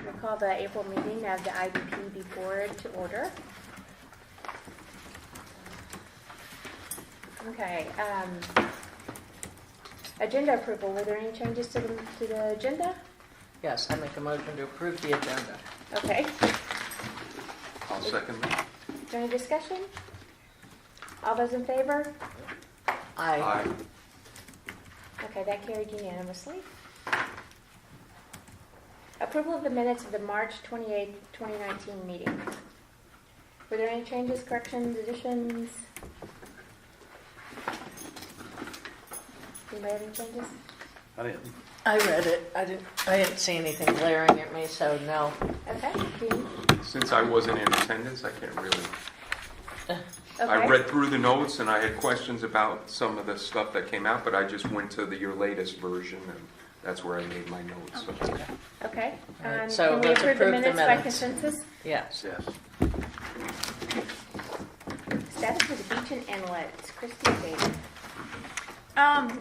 We'll call the April meeting of the IDP before to order. Okay. Agenda approval. Were there any changes to the agenda? Yes, I make a motion to approve the agenda. Okay. I'll second that. Is there any discussion? All those in favor? Aye. Okay, that carried unanimously. Approval of the minutes of the March 28th, 2019 meeting. Were there any changes, corrections, additions? Anybody have any changes? I didn't. I read it. I didn't see anything glaring at me, so no. Okay. Dean? Since I wasn't in attendance, I can't really. Okay. I read through the notes and I had questions about some of the stuff that came out, but I just went to your latest version and that's where I made my notes. So. Okay. All right, so can we let's approve the approve the minutes by minutes. consensus? Yes. Yes. Status of the beach and inlet. Christy and David.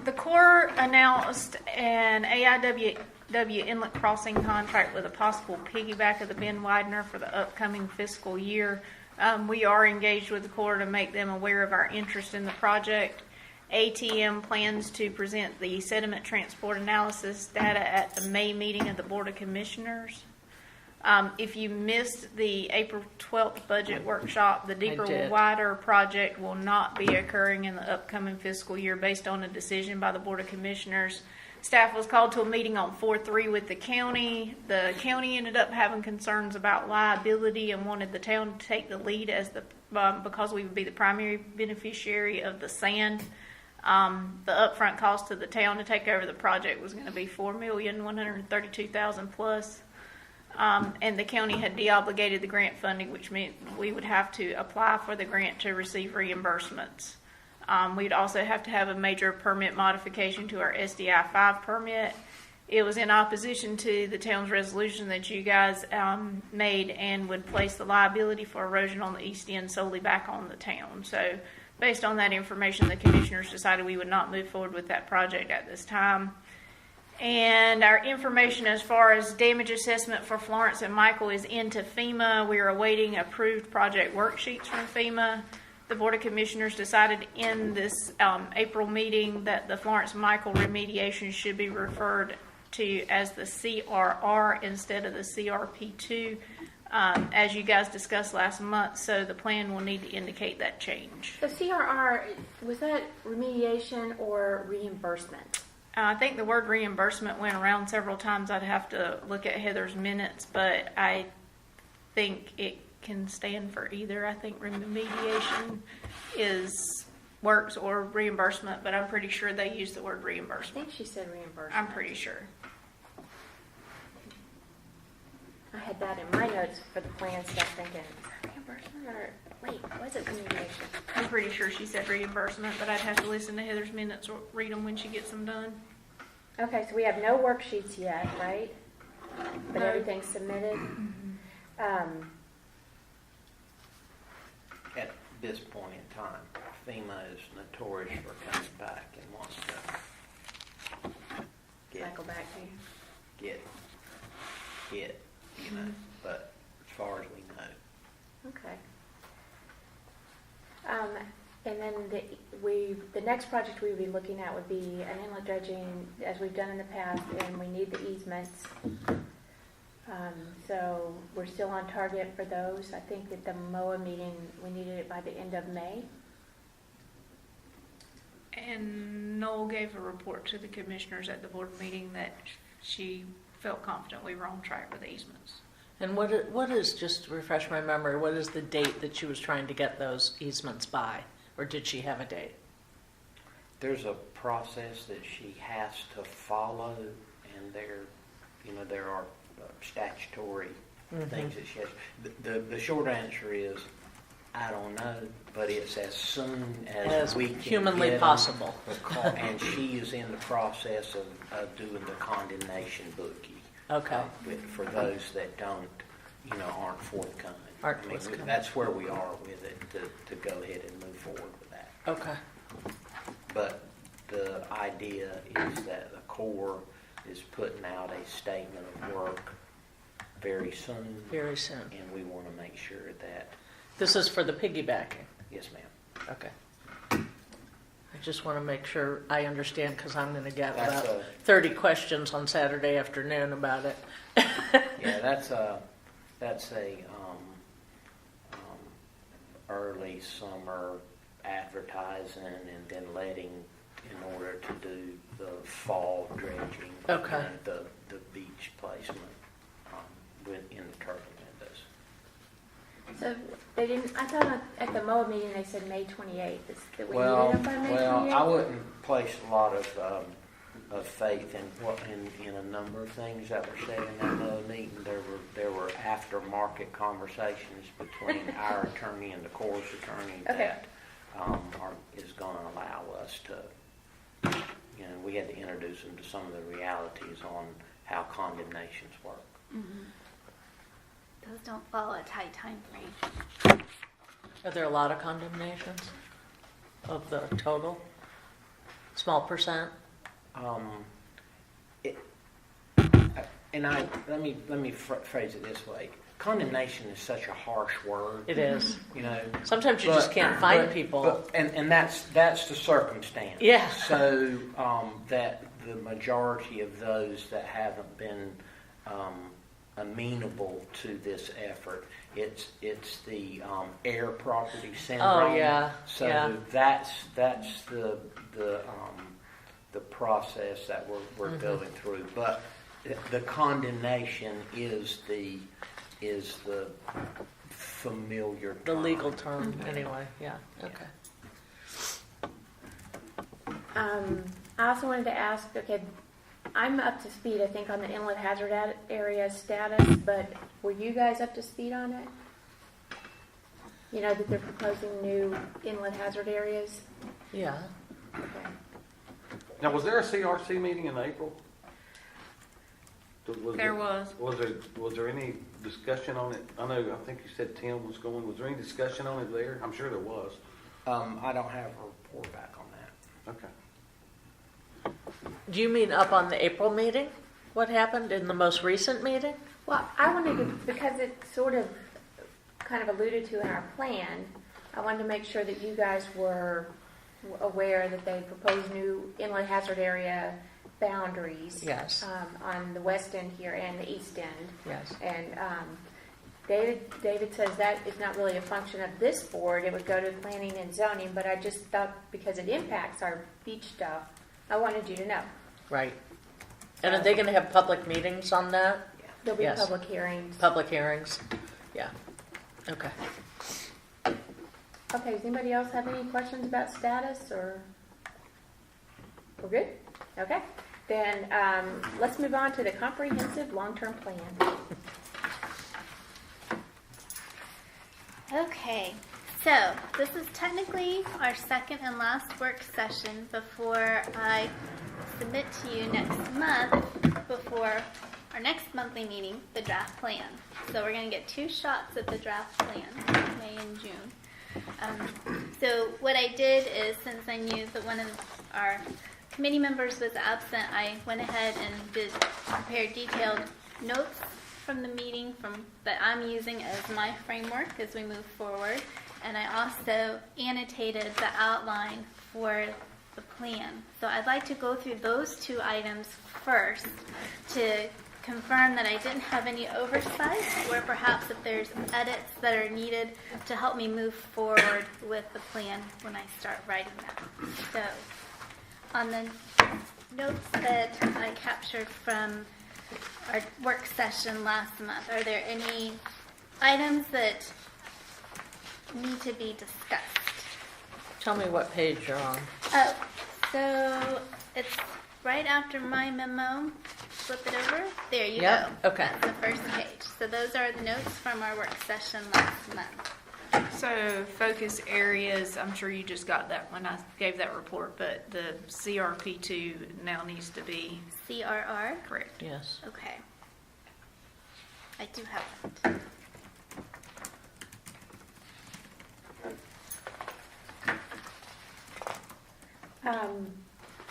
The Corps announced an AIW inlet crossing contract with a possible piggyback of the bin widener for the upcoming fiscal year. We are engaged with the Corps to make them aware of our interest in the project. ATM plans to present the sediment transport analysis data at the May meeting of the Board of Commissioners. If you missed the April 12th budget workshop, the deeper, wider project will not be occurring in the upcoming fiscal year based on a decision by the Board of Commissioners. Staff was called to a meeting on 4/3 with the county. The county ended up having concerns about liability and wanted the town to take the lead as because we would be the primary beneficiary of the sand. The upfront cost to the town to take over the project was going to be $4,132,000 plus. And the county had deobligated the grant funding, which meant we would have to apply for the grant to receive reimbursements. We'd also have to have a major permit modification to our SDI 5 permit. It was in opposition to the town's resolution that you guys made and would place the liability for erosion on the east end solely back on the town. So based on that information, the commissioners decided we would not move forward with that project at this time. And our information as far as damage assessment for Florence and Michael is into FEMA. We are awaiting approved project worksheets from FEMA. The Board of Commissioners decided in this April meeting that the Florence and Michael remediation should be referred to as the CRR instead of the CRP2, as you guys discussed last month. So the plan will need to indicate that change. The CRR, was that remediation or reimbursement? I think the word reimbursement went around several times. I'd have to look at Heather's minutes, but I think it can stand for either. I think remediation works or reimbursement, but I'm pretty sure they use the word I reimbursement. think she said reimbursement. I'm pretty sure. I had that in my notes for the plan stuff thinking, is that reimbursement or, wait, was it remediation? I'm pretty sure she said reimbursement, but I'd have to listen to Heather's minutes or read them when she gets them done. Okay, so we have no worksheets yet, right? But No. everything's submitted. At this point in time, FEMA is notorious for coming back and wants to Cycle back to you. get hit, but as far as we know. Okay. And then the next project we would be looking at would be an inlet dredging, as we've done in the past, and we need the easements. So we're still on target for those. I think at the MOA meeting, we needed it by the end of May. And Noel gave a report to the commissioners at the board meeting that she felt confident we were on track with the easements. And what is, just to refresh my memory, what is the date that she was trying to get those easements by? Or did she have a date? There's a process that she has to follow, and there are statutory things that she has. The short answer is, I don't know, but it's as soon as we can humanly get possible. And she is in the process of doing the condemnation bookie. Okay. For those that aren't forthcoming. That's where we are with it to go ahead and move forward with that. Okay. But the idea is that the Corps is putting out a statement of work very soon. Very soon. And we want to make sure that, This is for the piggybacking. yes, ma'am. Okay. I just want to make sure I understand because I'm going to get That's about a- 30 questions on Saturday afternoon about it. Yeah, that's a early summer advertising and then letting in order to do the fall dredging. Okay. And the beach placement within the turbine windows. So they didn't, I thought at the MOA meeting they said May 28th, that we Well, needed them by May 28th? well, I wouldn't place a lot of faith in a number of things that were said in that MOA meeting. There were aftermarket conversations between our attorney and the Corps' attorney Okay. that is going to allow us to, we had to introduce them to some of the realities on how condemnations work. Those don't follow a tight time frame. Are there a lot of condemnations of the total? Small percent? Let me phrase it this way. Condemnation is such a harsh word. It is. You Sometimes you just can't find people. And that's the circumstance. Yeah. So that the majority of those that haven't been amenable to this effort, it's the air property syndrome. Oh, yeah, So yeah. that's the process that we're going through. But the condemnation is the familiar The term. legal term, anyway, yeah, okay. I also wanted to ask, okay, I'm up to speed, I think, on the inlet hazard area status, but were you guys up to speed on it? You know, that they're proposing new inlet hazard areas? Yeah, Okay. Now, was there a CRC meeting in April? There was. Was there any discussion on it? I think you said Tim was going. Was there any discussion on it there? I'm sure there was. I don't have a report back on that. Okay. do you mean up on the April meeting? What happened in the most recent meeting? Well, I wanted to, because it sort of kind of alluded to in our plan, I wanted to make sure that you guys were aware that they proposed new inlet hazard area boundaries. Yes. On the west end here and the east end. Yes. And David says that is not really a function of this board. It would go to planning and zoning, but I just thought because it impacts our beach stuff, I wanted you to know. Right. And are they going to have public meetings on that? There'll be Yes. public hearings. Public hearings? Yeah, okay. Okay, does anybody else have any questions about status or? We're good? Okay. Then let's move on to the comprehensive long-term plan. Okay, so this is technically our second and last work session before I submit to you next month, before our next monthly meeting, the draft plan. So we're going to get 2 shots at the draft plan, May and June. So what I did is, since I knew that one of our committee members was absent, I went ahead and prepared detailed notes from the meeting that I'm using as my framework as we move forward. And I also annotated the outline for the plan. So I'd like to go through those 2 items first to confirm that I didn't have any oversight, or perhaps if there's edits that are needed to help me move forward with the plan when I start writing that. So on the notes that I captured from our work session last month, are there any items that need to be discussed? Tell me what page you're on. Oh, so it's right after my memo. Flip it over. There you Yep, go. okay. That's the first page. So those are the notes from our work session last month. So focus areas, I'm sure you just got that when I gave that report, but the CRP2 now needs to be CRR. correct. Yes. Okay. I do have that.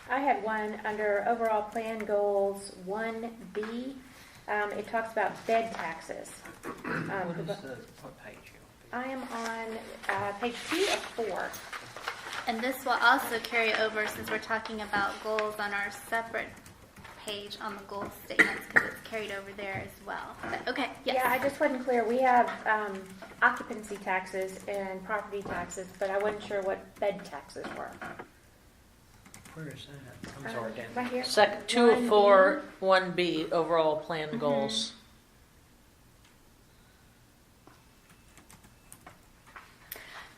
I had one under overall plan goals 1B. It talks about bed taxes. What page you I am on page 2 of 4. And this will also carry over since we're talking about goals on our separate page on the goal statements because it's carried over there as well. But, okay, yes. Yeah, I just wasn't clear. We have occupancy taxes and property taxes, but I wasn't sure what bed taxes were. Where is that? I'm sorry, Dan. Right here. 2 of 4, 1B. 1B, overall plan goals.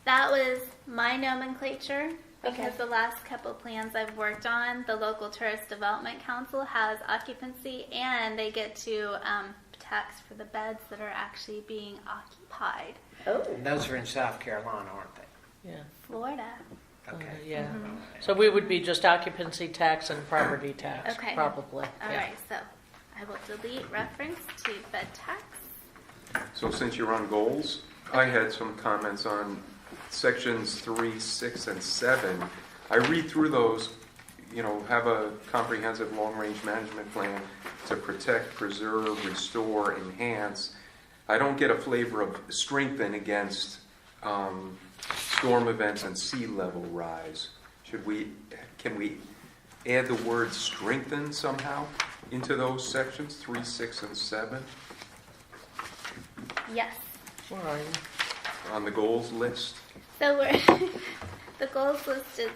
That was my nomenclature because Okay. the last couple plans I've worked on, the local tourist development council has occupancy and they get to tax for the beds that are actually being occupied. Oh. And those are in South Carolina, aren't they? Yeah. Florida. Okay. Yeah. So we would be just occupancy tax and property tax, Okay. probably. All Yeah. right, so I will delete reference to bed tax. So since you're on goals, I had some comments on sections 3, 6, and 7. I read through those, have a comprehensive long-range management plan to protect, preserve, restore, enhance. I don't get a flavor of strengthen against storm events and sea level rise. Can we add the word strengthen somehow into those sections, 3, 6, and 7 Yes. Where are you? on the goals list? So we're the goals listed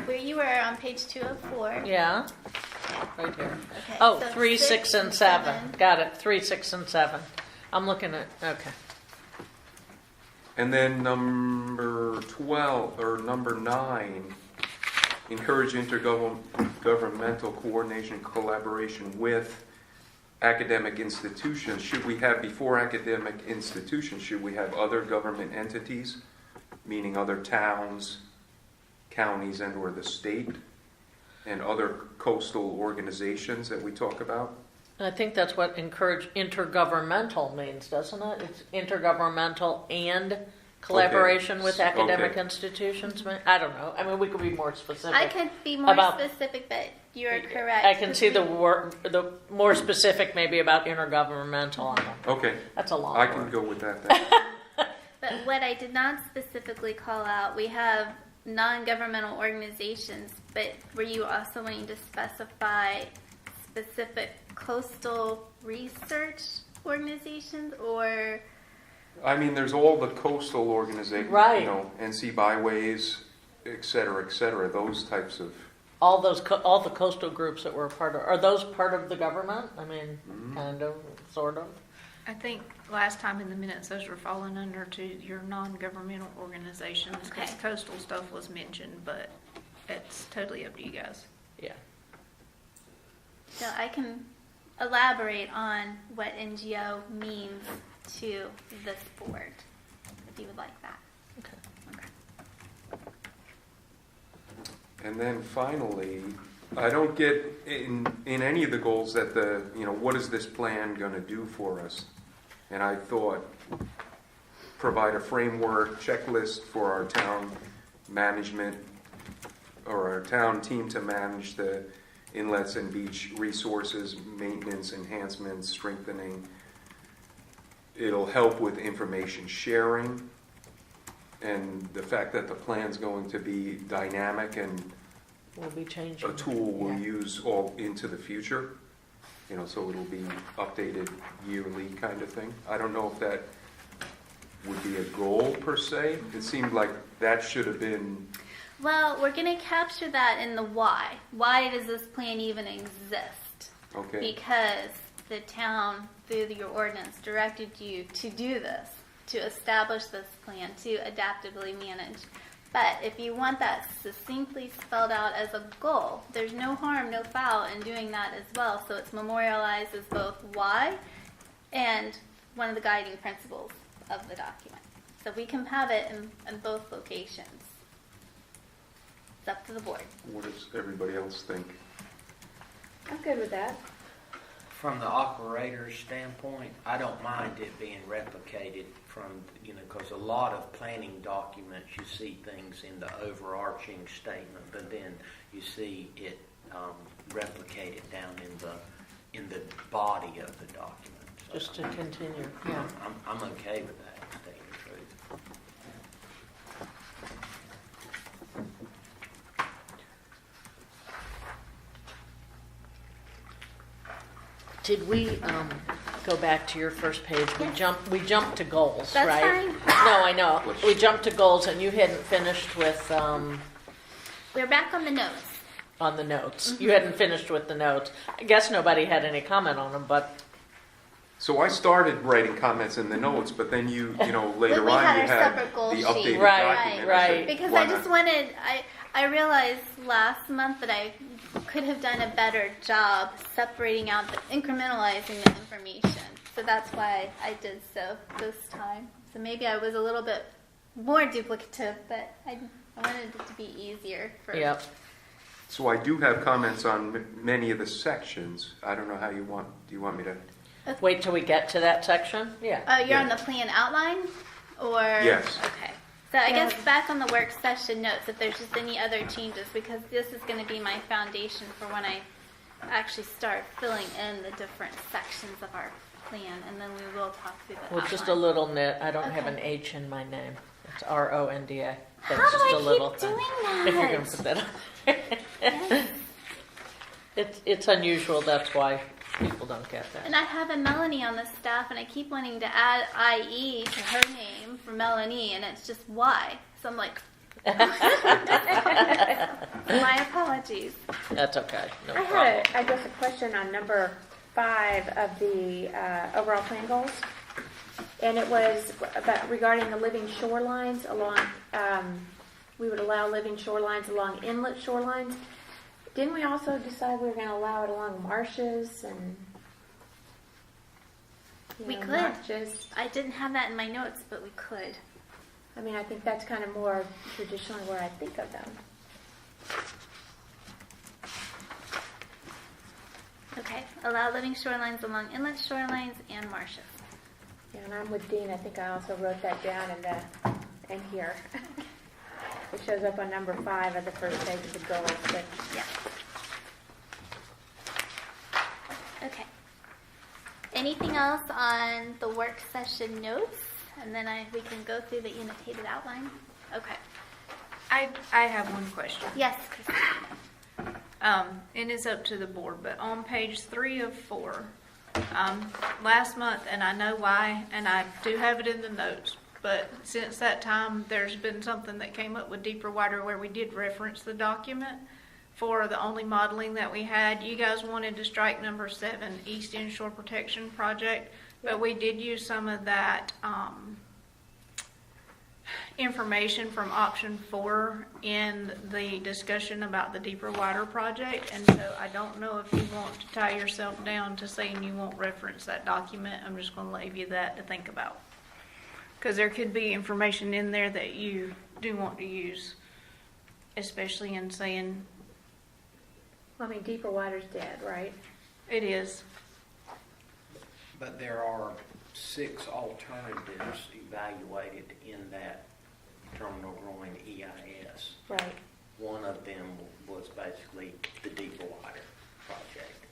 where you were on page 2 of 4. Yeah. Right here. Okay, Oh, so 3, 6, and 7. Got it. 3, 6, and 7. I'm looking at, okay. And then number 12, or number 9, encourage intergovernmental coordination and collaboration with academic institutions. Should we have, before academic institutions, should we have other government entities, meaning other towns, counties, and or the state, and other coastal organizations that we talk about? I think that's what encourage intergovernmental means, doesn't it? It's intergovernmental and collaboration with academic Okay. institutions. I don't know. I mean, we could be more specific. I could be more About- specific, but you're correct. I can see the more specific maybe about intergovernmental. I don't know. Okay, That's a long I word. can go with that then. But what I did not specifically call out, we have non-governmental organizations, but were you also wanting to specify specific coastal research organizations or? I mean, there's all the coastal organizations, Right. NC Byways, et cetera, those types of, All the coastal groups that were a part of, are those part of the government? I mean, kind of, sort of. I think last time in the minutes, those were falling under to your non-governmental organizations because Okay. coastal stuff was mentioned, but it's totally up to you guys. Yeah. So I can elaborate on what NGO means to this board, if you would like that. and then finally, I don't get in any of the goals that what is this plan going to do for us? And I thought, provide a framework, checklist for our town management, or our town team to manage the inlets and beach resources, maintenance, enhancements, strengthening. It'll help with information sharing and the fact that the plan's going to be dynamic and We'll be changing. a tool we'll Yeah. use all into the future, so it'll be updated yearly kind of thing. I don't know if that would be a goal per se. It seemed like that should have been, Well, we're going to capture that in the why. Why does this plan even exist? okay, Because the town, through your ordinance, directed you to do this, to establish this plan, to adaptively manage. But if you want that succinctly spelled out as a goal, there's no harm, no foul in doing that as well. So it's memorialized as both why and one of the guiding principles of the document. So we can have it in both locations. It's up to the board. what does everybody else think? I'm good with that. From the operator's standpoint, I don't mind it being replicated from, because a lot of planning documents, you see things in the overarching statement, but then you see it replicated down in the body of the document. So Just to continue, yeah. I'm okay with that, to tell you the truth. Did we go back to your first page? Yes. We jumped to goals, That's right? fine. No, I know. We jumped to goals, and you hadn't finished with We're back on the notes. on the notes. You hadn't finished with the notes. I guess nobody had any comment on them, but So I started writing comments in the notes, but then you know, later we on had you our had separate goal the sheet. updated Right, document. right. Because why I just not? wanted, I realized last month that I could have done a better job separating out, incrementalizing the information. So that's why I did so this time. So maybe I was a little bit more duplicative, but I wanted it to be easier for. yep. So I do have comments on many of the sections. I don't know how you want, do you want me to? Wait till we get to that section? Yeah. Oh, you're Yeah. on the plan outline? Or? Yes. Okay. So I guess back on the work session notes, if there's just any other changes, because this is going to be my foundation for when I actually start filling in the different sections of our plan, and then we will talk through the Well, outline. just a little nit. I don't have Okay. an H in my name. It's RONDA. How That's do just I a little keep thing. doing that? If you're going to put that on. It's unusual. That's why people don't get that. And I have a Melanie on the staff, and I keep wanting to add IE to her name for Melanie, and it's just Y. So I'm like, my apologies. That's okay. No I problem. had, I guess, a question on number 5 of the overall plan goals. And it was about regarding the living shorelines along, we would allow living shorelines along inlet shorelines. Didn't we also decide we were going to allow it along marshes and, We know, could. not just, I didn't have that in my notes, but we could. I mean, I think that's kind of more traditionally where I think of them. Okay. Allow living shorelines along inlet shorelines and marshes. Yeah, and I'm with Dean. I think I also wrote that down in here. It shows up on number 5 of the first page of the goals. But Yeah. Okay. Anything else on the work session notes? And then we can go through the annotated outline. Okay. I have one question. Yes, Christine. And it's up to the board, but on page 3 of 4, last month, and I know why, and I do have it in the notes, but since that time, there's been something that came up with Deeper Wider where we did reference the document for the only modeling that we had. You guys wanted to strike number 7, East End Shore Protection Project, but we did use some of that information from option 4 in the discussion about the Deeper Wider project, and so I don't know if you want to tie yourself down to saying you won't reference that document. I'm just going to leave you that to think about, because there could be information in there that you do want to use, especially in saying I mean, Deeper Wider's dead, right? it is. But there are 6 alternatives evaluated in that terminal growing EIS. Right. One of them was basically the Deeper Wider project.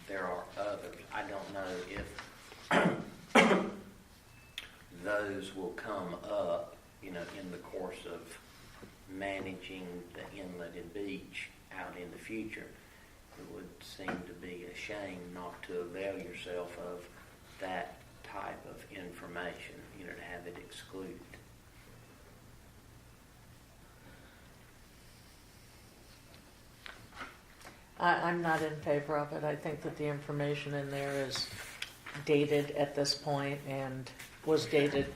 There are others. I don't know if those will come up, in the course of managing the inlet and beach out in the future. It would seem to be a shame not to avail yourself of that type of information, to have it excluded. I'm not in favor of it. I think that the information in there is dated at this point and was dated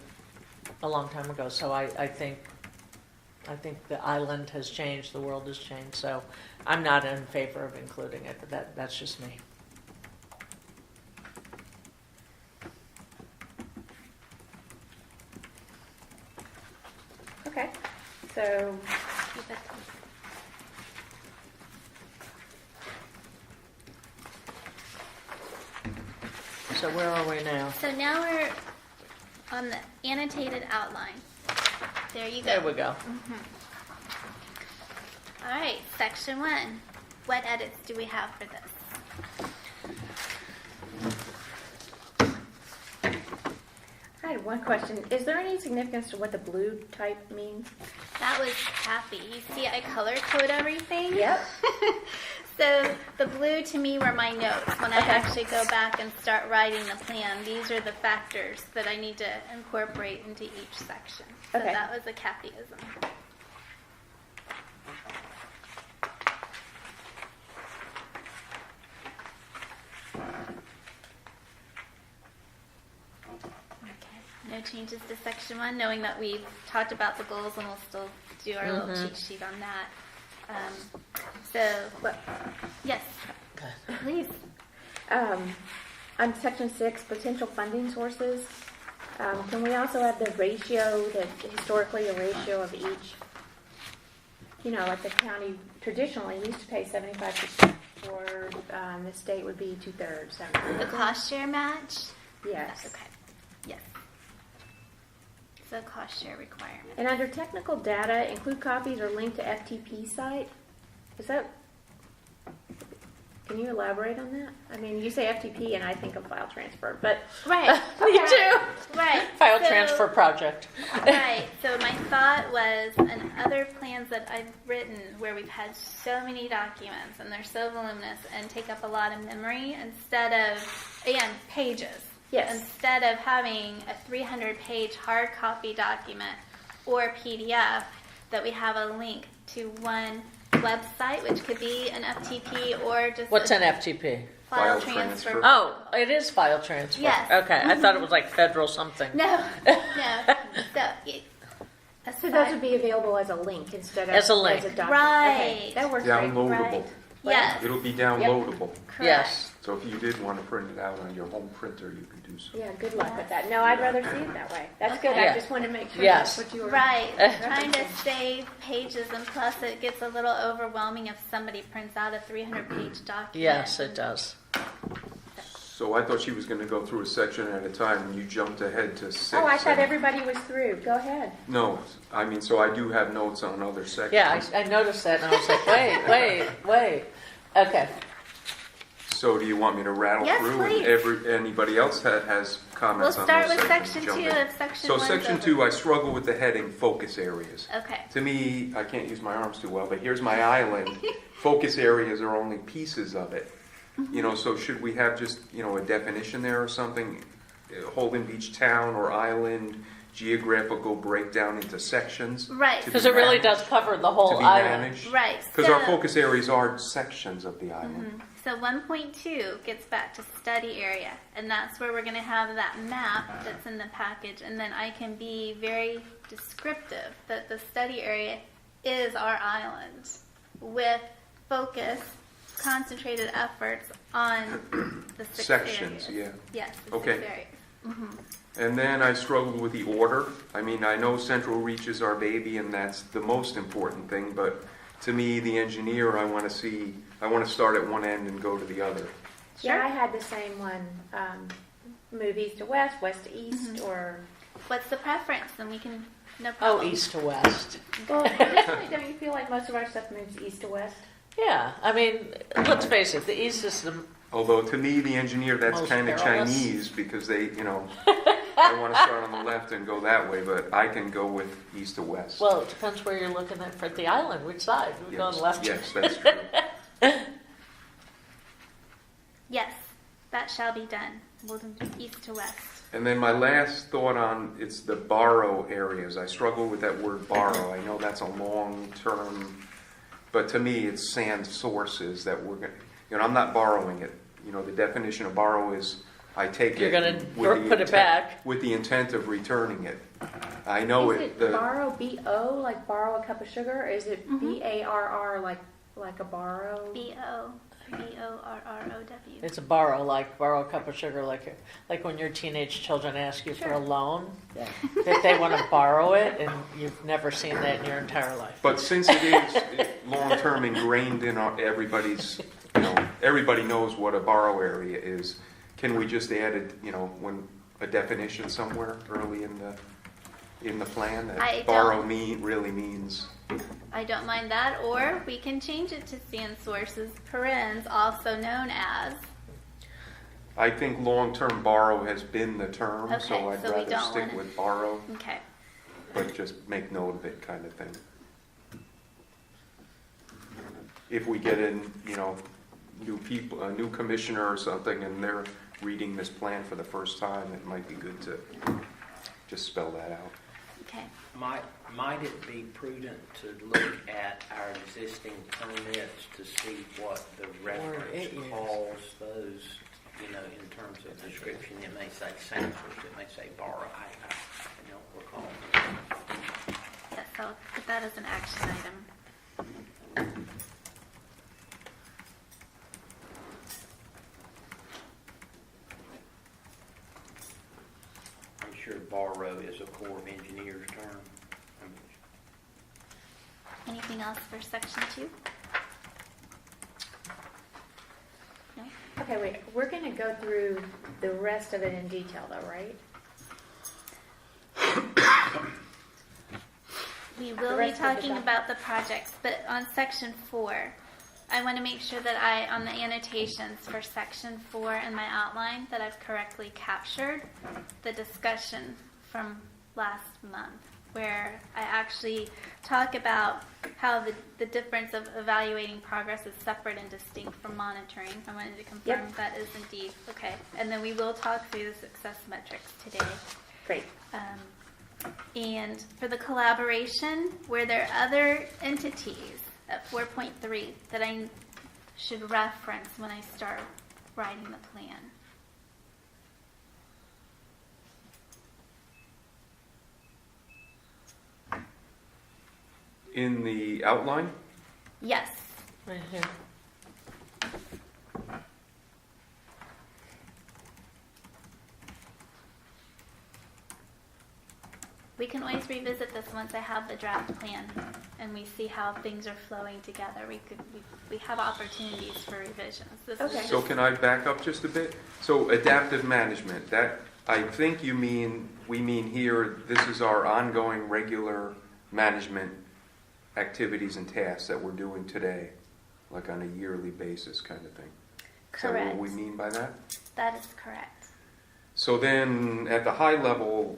a long time ago. So I think the island has changed, the world has changed. So I'm not in favor of including it. But that's just me. Okay. So, So where are we now? So now we're on the annotated outline. There you go. There we go. All right, section 1. What edits do we have for this? one question. Is there any significance to what the blue type means? That was happy. You see, I color code everything. Yep. So the blue to me were my notes. When I Okay. actually go back and start writing the plan, these are the factors that I need to incorporate into each section. So Okay. that was a Kathyism. Okay. No changes to section 1, knowing that we've talked about the goals and we'll still do our little cheat sheet on that. Yes, please. On section 6, potential funding sources, can we also have the ratio, that historically a ratio of each? You know, like the county traditionally used to pay 75%, or the state would be 2/3. The cost share match? Yes. Okay. Yes. So cost share requirement. And under technical data, include copies or link to FTP site. Is that? Can you elaborate on that? I mean, you say FTP and I think of file transfer, but Right. Me too. Right. File So- transfer project. Right. So my thought was, in other plans that I've written where we've had so many documents and they're so voluminous and take up a lot of memory, instead of, again, pages. yes. Instead of having a 300-page hard copy document or PDF, that we have a link to one website, which could be an FTP or just What's a an FTP? file File transfer. transfer. Oh, it is file transfer. Yes. Okay, I thought it was like federal something. No, no. So, So those would be available as a link instead of As a link. document. Right. Okay, that works great. Downloadable. Right. Yes. It'll be downloadable. Correct. Yes. So if you did want to print it out on your home printer, you can do so. Yeah, good luck with that. No, I'd rather see it that way. That's good. Yeah. I just wanted to make sure Yes. that's what you were. Right. Trying to save pages, and plus it gets a little overwhelming if somebody prints out a 300-page document. Yes, it does. So I thought she was going to go through a section at a time, and you jumped ahead to 6. Oh, I thought and- everybody was through. Go ahead. No, I mean, so I do have notes on other sections. Yeah, I noticed that and I was like, wait. Okay. So do you want me to rattle Yes, through? please. And anybody else has comments We'll on start those with sections, section jump 2 in. if section So 1's section over. 2, I struggle with the heading focus areas. Okay. To me, I can't use my arms too well, but here's my island. Focus areas are only pieces of it. You know, so should we have just, you know, a definition there or something? Holden Beach town or island, geographical breakdown into sections? Right. to be Because it really managed- does cover the To whole be island. managed? Right. Because our focus areas are sections of the island. So 1.2 gets back to study area, and that's where we're going to have that map that's in the package, and then I can be very descriptive that the study area is our island with focus, concentrated efforts on the 6 Sections, areas. yeah. Yes, the Okay. 6 areas. And then I struggled with the order. I mean, I know Central Reach is our baby, and that's the most important thing, but to me, the engineer, I want to start at one end and go to the other. Yeah, I had the same one. Move east to west, west to east, or What's the preference? Then we can, no Oh, problem. east to west. well, traditionally, don't you feel like most of our stuff moves east to west? Yeah, I mean, let's face it, the east is the, Although to me, the engineer, that's Most kind of perilous. Chinese because they, you know, I want to start on the left and go that way, but I can go with east to west. well, it depends where you're looking at for the island, which side. We're going left. Yes, that's true. Yes, that shall be done. We'll do east to west. And then my last thought on, it's the borrow areas. I struggle with that word borrow. I know that's a long term, but to me, it's sand sources that we're going to, you know, I'm not borrowing it. You know, the definition of borrow is I take You're it. gonna with the put it intent- back. With the intent of returning it. I know Is it, it the, borrow, B-O, like borrow a cup of sugar, or is it B-A-R-R, like a borrow? B-O-R-R-O-W. It's a borrow a cup of sugar, like when your teenage children ask you for a loan, that they want to borrow it, and you've never seen that in your entire life. but since it is long-term ingrained in everybody's, you know, everybody knows what a borrow area is, can we just add it, you know, when a definition somewhere early in the plan I that don't- borrow really means? I don't mind that, or we can change it to sand sources, parens, also known as. I think long-term borrow has been the term, so Okay, I'd so we rather don't stick wanna- with borrow, Okay. but just make note of it kind of thing. If we get in, new people, a new commissioner or something, and they're reading this plan for the first time, it might be good to just spell that out. Okay. Might it be prudent to look at our existing permits to see what the reference calls those, in terms of description? It may say samples, it may say borrow. I don't recall. Yes, I'll put that as an action item. I'm sure borrow is a Corps of Engineers term. Anything else for section 2? No? Okay, wait, we're gonna go through the rest of it in detail though, right? We The will be rest of the talking doc- about the projects, but on section 4, I want to make sure that on the annotations for section 4 in my outline, that I've correctly captured the discussion from last month, where I actually talk about how the difference of evaluating progress is separate and distinct from monitoring. I wanted to confirm Yep. that is indeed okay. And then we will talk through the success metrics today. Great. And for the collaboration, were there other entities at 4.3 that I should reference when I start writing the plan? In the outline, Yes. Right here. We can always revisit this once I have the draft plan and we see how things are flowing together. We have opportunities for revisions. This is Okay. so can I back up just a bit? So adaptive management, that, I think we mean here, this is our ongoing regular management activities and tasks that we're doing today, like on a yearly basis kind of thing. Is that correct. what we mean by that? That is correct. So then, at the high level,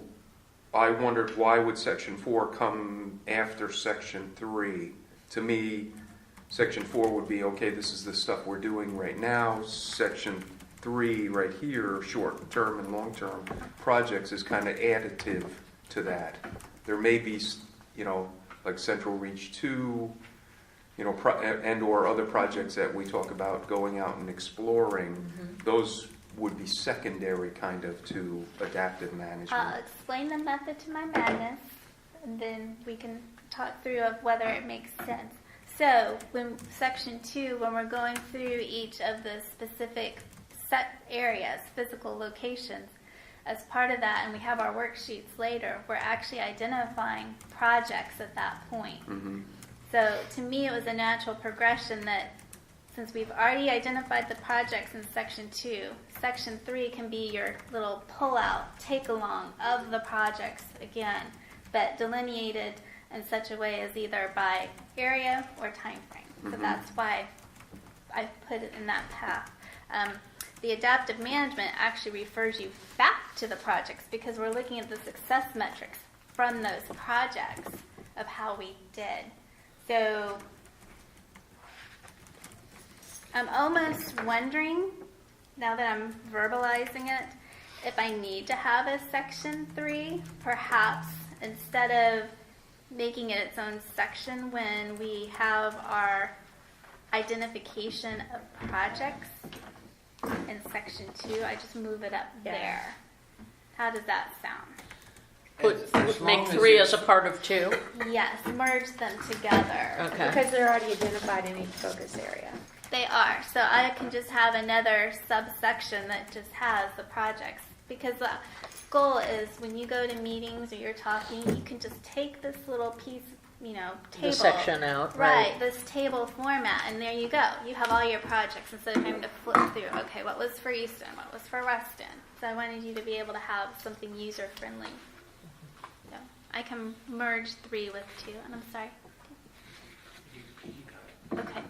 I wondered why would Section 4 come after Section 3? To me, Section 4 would be, okay, this is the stuff we're doing right now. Section 3 right here, short-term and long-term projects, is kind of additive to that. There may be, like Central Reach 2, and or other projects that we talk about going out and exploring. Mm-hmm. Those would be secondary kind of to adaptive management. I'll explain the method to my madness, and then we can talk through of whether it makes sense. So, when section 2, when we're going through each of the specific set areas, physical locations, as part of that, and we have our worksheets later, we're actually identifying projects at that point. Mm-hmm. So, to me, it was a natural progression that since we've already identified the projects in section 2, section 3 can be your little pull-out, take-along of the projects again, but delineated in such a way as either by area or time frame. So that's why I put it in that path. The adaptive management actually refers you back to the projects because we're looking at the success metrics from those projects of how we did. So I'm almost wondering, now that I'm verbalizing it, if I need to have a section 3, perhaps instead of making it its own section when we have our identification of projects in section 2, I just move it up Yeah. there. How does that sound? Would make 3 as a part of 2? Yes, merge them together. Okay. Because they're already identified in each focus area. They are. So I can just have another subsection that just has the projects. Because the goal is when you go to meetings or you're talking, you can just take this little piece, table. The section out, Right, this table format, and there you go. You have all your projects instead of having to flip through. Okay, what was for Easton? What was for Weston? So I wanted you to be able to have something user-friendly. So I can merge 3 with 2, and I'm sorry. Okay.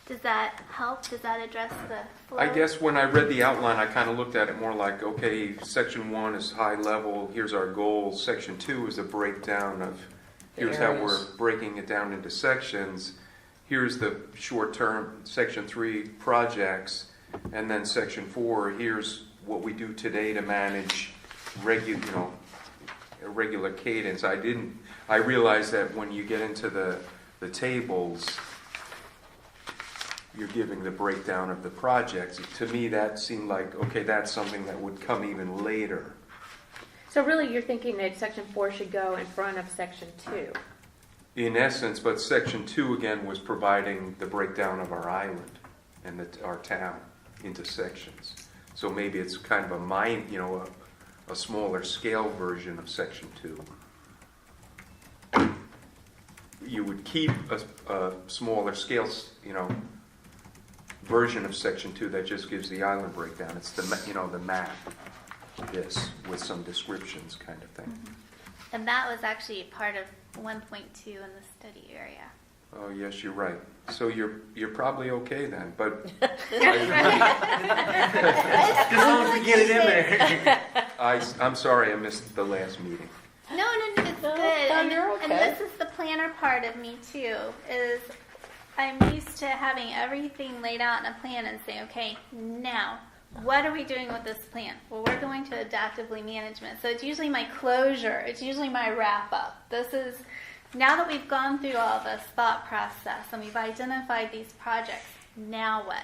Does that help? Does that address the flow? I guess when I read the outline, I kind of looked at it more like, okay, section 1 is high level, here's our goals. Section 2 is a breakdown of, here's how we're areas. breaking it down into sections. Here's the short term, section 3 projects. And then section 4, here's what we do today to manage a regular cadence. I realized that when you get into the tables, you're giving the breakdown of the projects. To me, that seemed like, okay, that's something that would come even later. So really, you're thinking that section 4 should go in front of section 2? In essence, but section 2 again was providing the breakdown of our island and our town into sections. So maybe it's kind of a smaller scale version of section 2. You would keep a smaller scale, version of section 2 that just gives the island breakdown. It's the map, this, with some descriptions kind of thing. And that was actually part of 1.2 in the study area. Oh, yes, you're right. So you're probably okay then, but Just long as we get it in there. I'm sorry I missed the last meeting. No, it's good. you're okay. And this is the planner part of me too, is I'm used to having everything laid out in a plan and saying, okay, now, what are we doing with this plan? Well, we're going to adaptively management. So it's usually my closure. It's usually my wrap up. This is, now that we've gone through all this thought process and we've identified these projects, now what?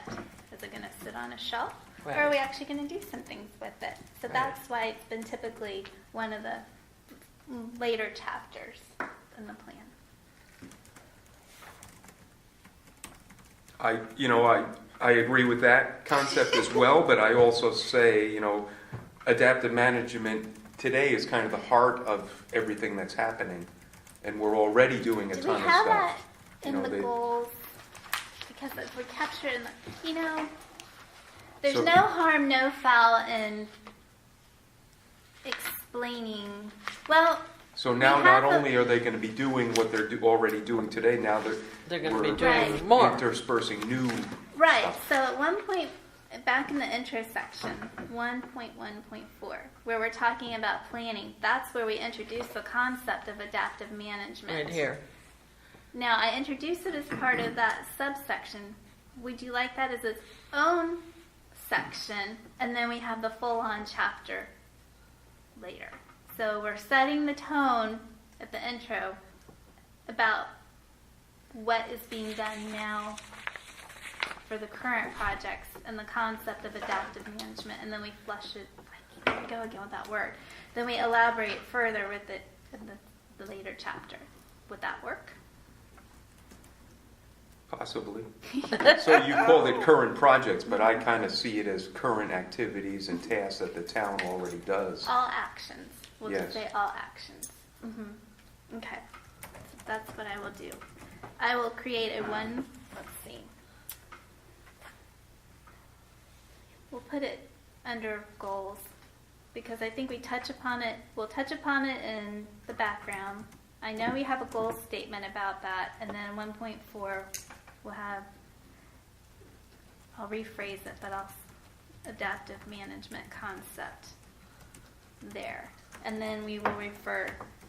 Is it going to sit on a shelf? Or are we actually going to do some things with it? So that's why it's been typically one of the later chapters in the plan. I agree with that concept as well, but I also say, adaptive management today is kind of the heart of everything that's happening, and we're already doing a Do ton we of have stuff. that in the goals? Because if we capture in the, there's So- no harm, no foul in explaining. Well, So now we not have only are they going to be doing what they're already doing today, now They're going to be we're doing Right. more. interspersing new right. stuff. So at one point, back in the intro section, 1.1.4, where we're talking about planning, that's where we introduce the concept of adaptive management. Right here. Now, I introduced it as part of that subsection. Would you like that as its own section? And then we have the full-on chapter later. So we're setting the tone at the intro about what is being done now for the current projects and the concept of adaptive management. And then we flush it. There we go again with that word. Then we elaborate further with it in the later chapter. Would that work? Possibly. So you called it current projects, but I kind of see it as current activities and tasks that the town already does. All actions. We'll Yes. just say all actions. Okay. So that's what I will do. I will create let's see. We'll put it under goals because I think we'll touch upon it in the background. I know we have a goal statement about that, and then 1.4 we'll have, I'll rephrase it, but adaptive management concept there. And then we will refer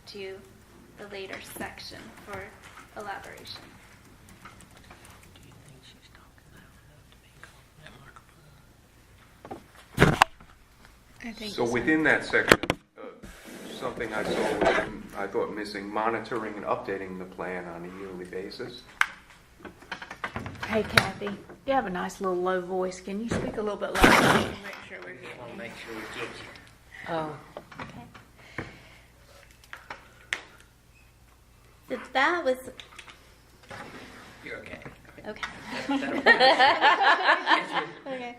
to the later section for elaboration. Do you think she's talking loud enough to be called? I think So within that section, something I saw I thought missing, monitoring and updating the plan on a yearly basis. Hey, Kathy, you have a nice little low voice. Can you speak a little bit louder? Make sure we're I getting want to make sure we get you. Oh, Okay. So that was You're okay. okay. Okay.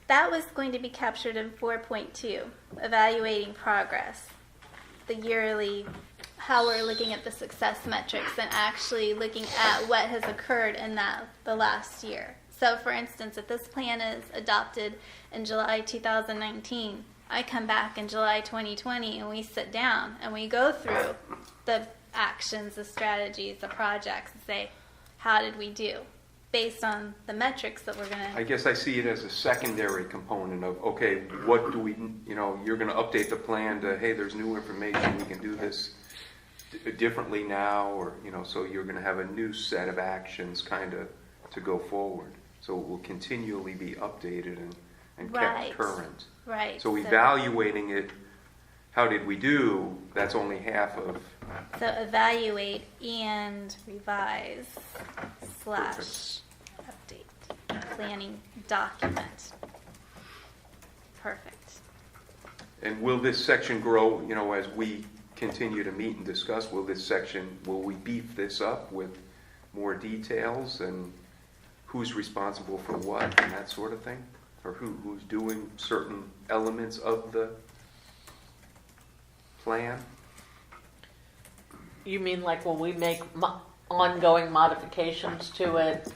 That was going to be captured in 4.2, evaluating progress, the yearly, how we're looking at the success metrics and actually looking at what has occurred in the last year. So, for instance, if this plan is adopted in July 2019, I come back in July 2020 and we sit down and we go through the actions, the strategies, the projects and say, how did we do? based on the metrics that we're I gonna, guess I see it as a secondary component of, okay, what do we, you're gonna update the plan to, hey, there's new information, we can do this differently now, or, so you're gonna have a new set of actions kind of to go forward. So it will continually be updated and Right. kept current. right. So evaluating it, how did we do, that's only half of, So evaluate and revise / update planning document. Perfect. and will this section grow, as we continue to meet and discuss, will we beef this up with more details and who's responsible for what and that sort of thing? Or who's doing certain elements of the plan? You mean like when we make ongoing modifications to it,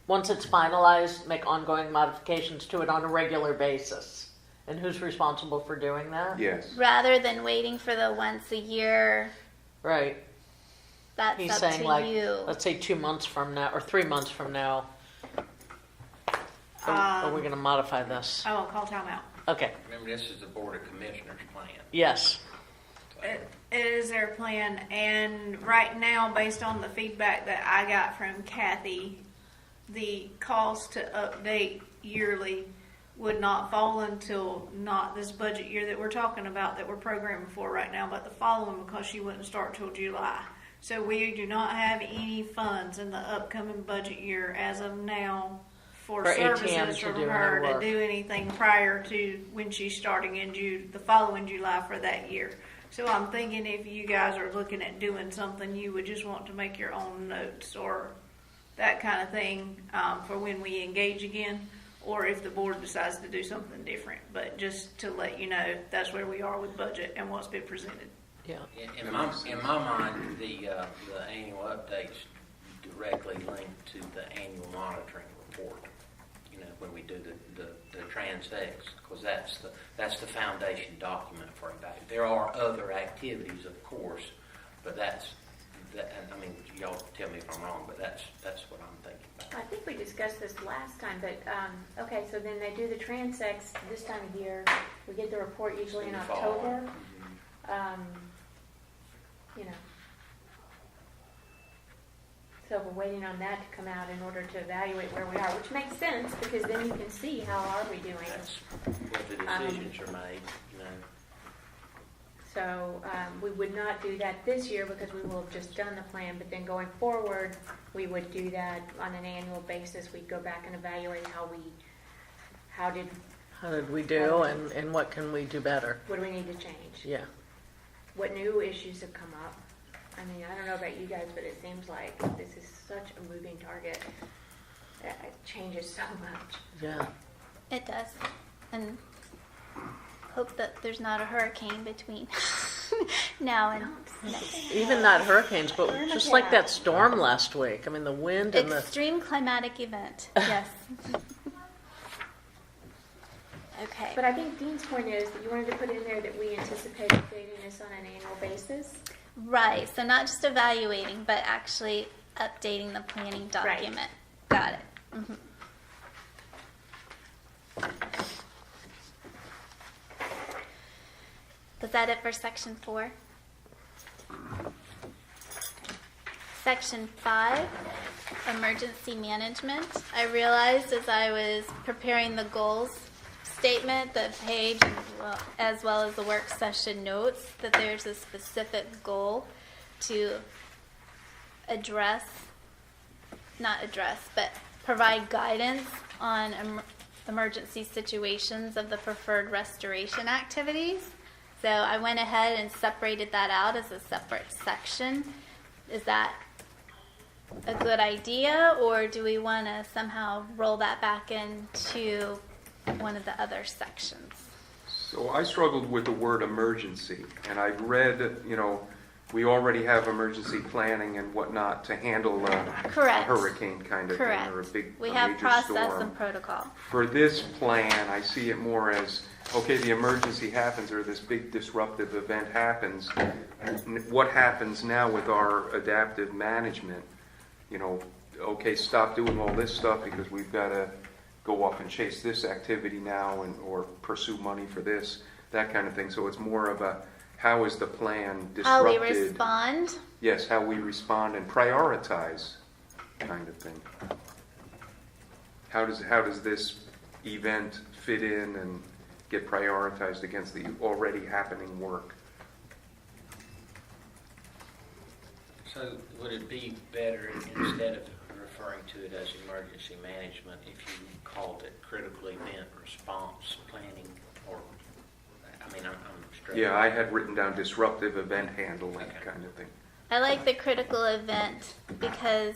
once it's finalized, make ongoing modifications to it on a regular basis? And who's responsible for doing that? Yes. Rather than waiting for the once a year, Right. that's He's up saying to like, you. let's say 2 months from now, or 3 months from now, are we going to modify this? I won't call timeout. Okay, Remember, this is the Board of Commissioners plan. yes. It is their plan, and right now, based on the feedback that I got from Kathy, the cost to update yearly would not fall until not this budget year that we're talking about, that we're programming for right now, but the following, because she wouldn't start till July. So we do not have any funds in the upcoming budget year as of now for ATM services to from do her her to work. do anything prior to when she's starting in the following July for that year. So I'm thinking if you guys are looking at doing something, you would just want to make your own notes or that kind of thing for when we engage again, or if the board decides to do something different. But just to let you know, that's where we are with budget and what's been presented. Yeah. In my mind, the annual updates directly linked to the annual monitoring report. When we do the transects, because that's the foundation document for evaluation. There are other activities, of course, but that. I mean, y'all tell me if I'm wrong, but that's what I'm thinking about. I think we discussed this last time, but, okay, so then they do the transects this time of year. We get the report usually in the fall. October. Mhm. So we're waiting on that to come out in order to evaluate where we are, which makes sense because then you can see how are we doing. That's where the decisions are made. So we would not do that this year because we will have just done the plan, but then going forward, we would do that on an annual basis. We'd go back and evaluate how How did we do, and what can we do better? what do we need to change? Yeah. What new issues have come up? I mean, I don't know about you guys, but it seems like this is such a moving target. It changes so much. Yeah. It does. And hope that there's not a hurricane between now and next. Even not hurricanes, but just like that storm last week. I mean, the wind and the... Extreme climatic event, yes. Okay. But I think Dean's point is that you wanted to put in there that we anticipate updating this on an annual basis. Right, so not just evaluating, but actually updating the planning Right. document. Got it. Mhm. Was that it for section 4? Section 5, emergency management. I realized as I was preparing the goals statement, the page, as well as the work session notes, that there's a specific goal to but provide guidance on emergency situations of the preferred restoration activities. So I went ahead and separated that out as a separate section. Is that a good idea, or do we want to somehow roll that back into one of the other sections? So I struggled with the word emergency, and I've read, we already have emergency planning and whatnot to handle a Correct. hurricane kind of Correct. thing, or We a have major process storm. and protocol. For this plan, I see it more as, okay, the emergency happens, or this big disruptive event happens. What happens now with our adaptive management? okay, stop doing all this stuff because we've got to go off and chase this activity now or pursue money for this, that kind of thing. So it's more of a, how is the plan How disrupted? we respond. Yes, how we respond and prioritize kind of thing. How does this event fit in and get prioritized against the already happening work? So would it be better, instead of referring to it as emergency management, if you called it critical event response planning, or, I mean, I'm struggling. Yeah, I had written down disruptive event handling kind of thing. I like the critical event because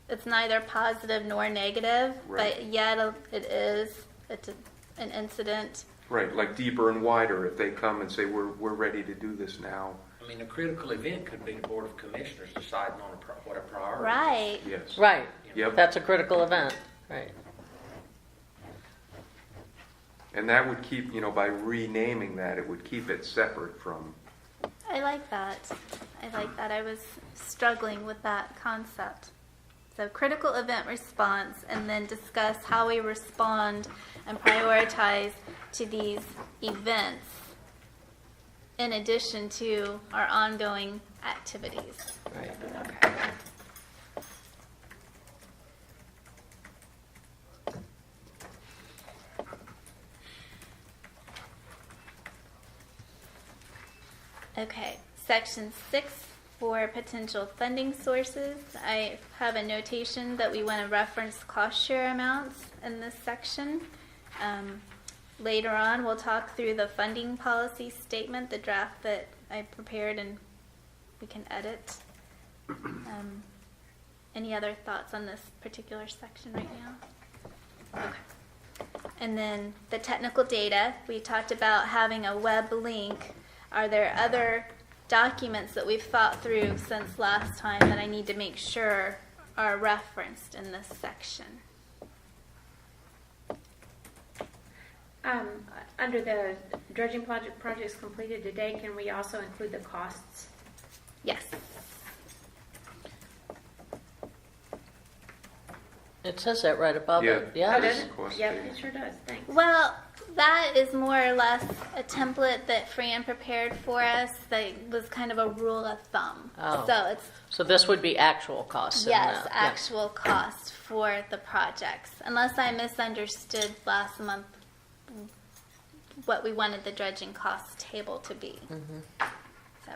it's neither positive nor negative, Right. but yet it's an incident. Right, like deeper and wider, if they come and say, we're ready to do this now. I mean, a critical event could be the Board of Commissioners deciding on what a priority is. Right. Yes. Right. Yep. That's a critical event, right. And that would keep, by renaming that, it would keep it separate from, I like that. I was struggling with that concept. So critical event response, and then discuss how we respond and prioritize to these events in addition to our ongoing activities. Right. Okay. Okay, section 6 for potential funding sources. I have a notation that we want to reference cost share amounts in this section. Later on, we'll talk through the funding policy statement, the draft that I prepared, and we can edit. Any other thoughts on this particular section right now? Okay. And then the technical data, we talked about having a web link. Are there other documents that we've thought through since last time that I need to make sure are referenced in this section? Under the dredging projects completed today, can we also include the costs? Yes. It says that right above it. Oh, Yeah. does it? Cost Yep, base. it sure does. Thanks. Well, that is more or less a template that Fran prepared for us that was kind of a rule of thumb. Oh. So it's, So this would be actual costs. in yes, that. actual cost for the projects. Unless I misunderstood last month what we wanted the dredging cost table to be. So,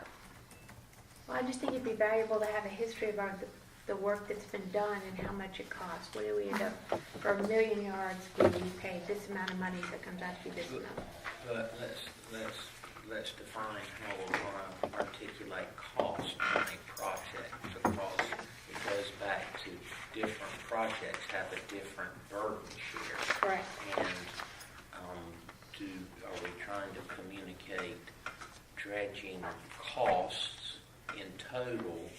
Well, I just think it'd be valuable to have a history of the work that's been done and how much it costs. What do we end up, for 1 million yards, we pay this amount of money, so it comes out to be this amount. But let's define how we're going to articulate costs on a project, because it goes back to different projects have a different burden share. Correct. And are we trying to communicate dredging costs in total,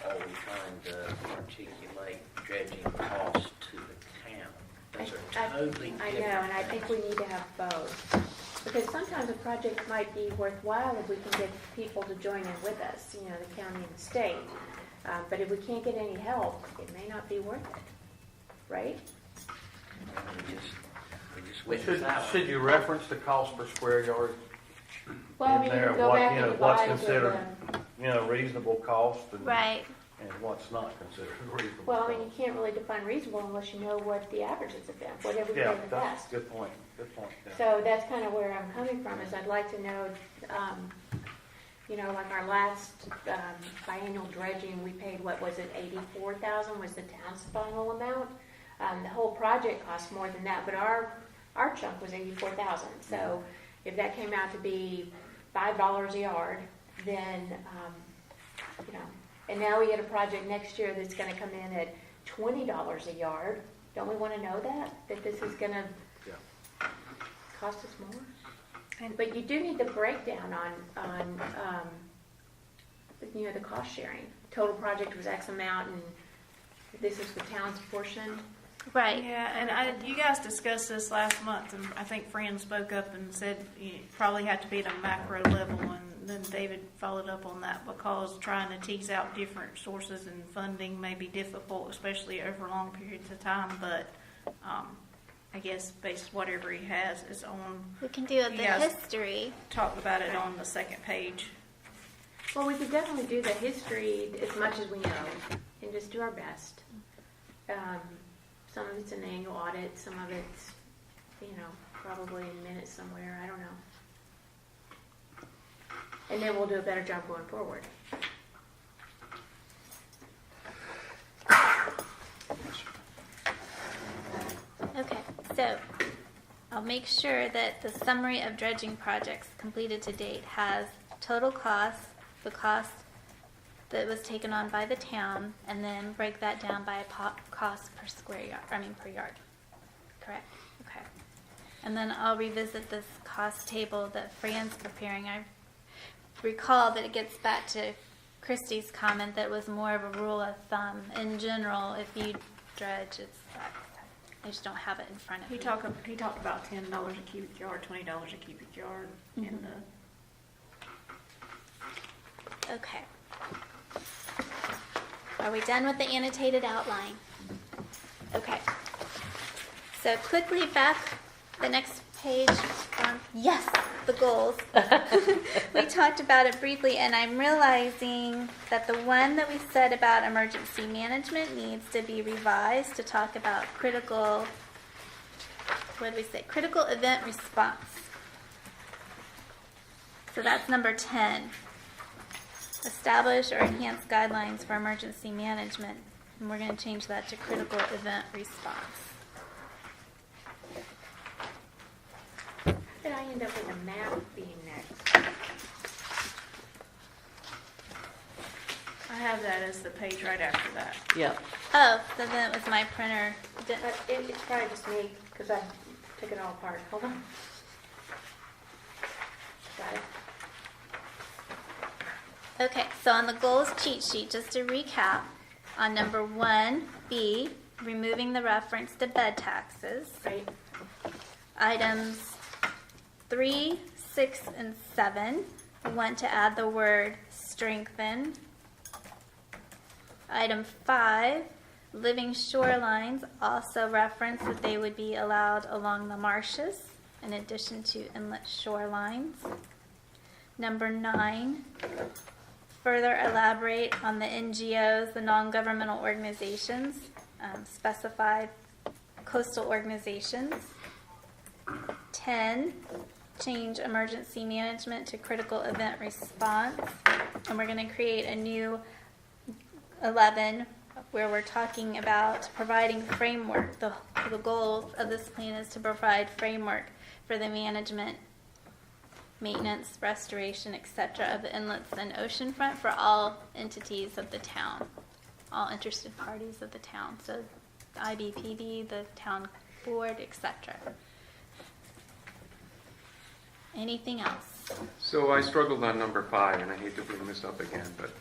or are we trying to articulate dredging costs to the town? Those are totally different. I know, and I think we need to have both. Because sometimes a project might be worthwhile if we can get people to join in with us, the county and the state. But if we can't get any help, it may not be worth it, right? We just went with that one. Should you reference the cost per square yard Well, in we there? can go What, back and what's divide considered, the, reasonable cost and right. what's not considered reasonable. well, I mean, cost. you can't really define reasonable unless you know what the averages have been, what everybody Yeah, the that's best. a good point. Good point. Yeah. So that's kind of where I'm coming from, is I'd like to know, like our last biannual dredging, we paid, what was it, 84,000 was the town's final amount. The whole project cost more than that, but our chunk was 84,000. So if that came out to be $5 a yard, then, and now we get a project next year that's going to come in at $20 a yard. Don't we want to know that this is going to cost us more? But you do need the breakdown on the cost sharing. Total project was X amount, and this is the town's portion. Right. Yeah, and you guys discussed this last month, and I think Fran spoke up and said you probably have to be at a macro level and then David followed up on that because trying to tease out different sources and funding may be difficult, especially over long periods of time. But I guess based whatever he has is on. We can do the Yes. history. Talked about it on the second page. Well, we could definitely do the history as much as we know and just do our best. Some of it's an annual audit, some of it's, probably in minutes somewhere, I don't know. And then we'll do a better job going forward. Okay, so I'll make sure that the summary of dredging projects completed to date has total costs, the cost that was taken on by the town, and then break that down by cost per square yard, per yard. Correct? Okay. And then I'll revisit this cost table that Fran's preparing. I recall that it gets back to Christie's comment that it was more of a rule of thumb. In general, if you dredge, I just don't have it in front of He me. talked about $10 a cubic yard, $20 a cubic yard in the. Okay. Are we done with the annotated outline? Okay. So quickly back the next page. Yes, the goals. We talked about it briefly, and I'm realizing that the one that we said about emergency management needs to be revised to talk about critical event response. So that's number 10. Establish or enhance guidelines for emergency management. And we're going to change that to critical event response. Did I end up with a map being next? I have that as the page right after that. Yep. Oh, so then it was my printer. It's probably just me, because I took it all apart. Hold on. Got it. Okay, so on the goals cheat sheet, just to recap, on number 1B, removing the reference to bed taxes. Right. Items 3, 6, and 7, we want to add the word strengthen. Item 5, living shorelines, also reference that they would be allowed along the marshes in addition to inlet shorelines. Number 9, further elaborate on the NGOs, the non-governmental organizations, specify coastal organizations. 10, change emergency management to critical event response. And we're going to create a new 11 where we're talking about providing framework. The goal of this plan is to provide framework for the management, maintenance, restoration, etc. of the inlets and oceanfront for all entities of the town, all interested parties of the town. So the IBPD, the town board, etc. Anything else? So I struggled on number 5, and I hate to bring this up again, but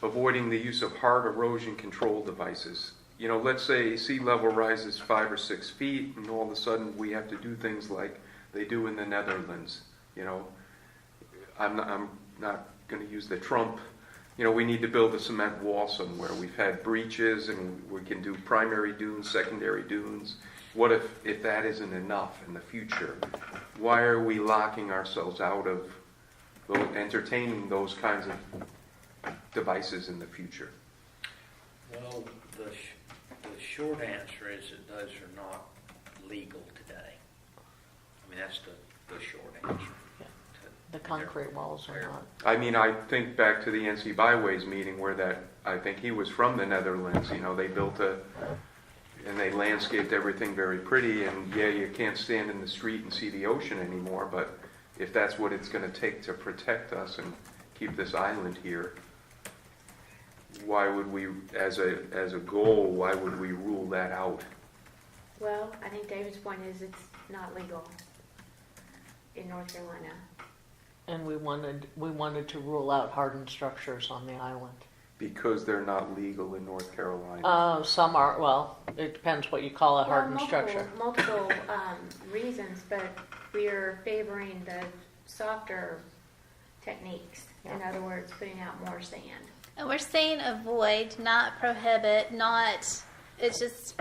avoiding the use of hard erosion control devices. Let's say sea level rises 5 or 6 feet, and all of a sudden we have to do things like they do in the Netherlands. I'm not going to use the Trump. We need to build a cement wall somewhere. We've had breaches, and we can do primary dunes, secondary dunes. What if that isn't enough in the future? Why are we locking ourselves out of entertaining those kinds of devices in the future? Well, the short answer is that those are not legal today. That's the short answer. The concrete walls are not. I think back to the NC Byways meeting where I think he was from the Netherlands. They built and they landscaped everything very pretty, and you can't stand in the street and see the ocean anymore, but if that's what it's going to take to protect us and keep this island here, why would we, as a goal, why would we rule that out? Well, I think David's point is it's not legal in North Carolina. And we wanted to rule out hardened structures on the island. Because they're not legal in North Carolina. Some are, well, it depends what you call a hardened structure. Multiple reasons, but we're favoring the softer techniques. In Yeah. other words, putting out more sand. And we're saying avoid, not prohibit, not, it's just,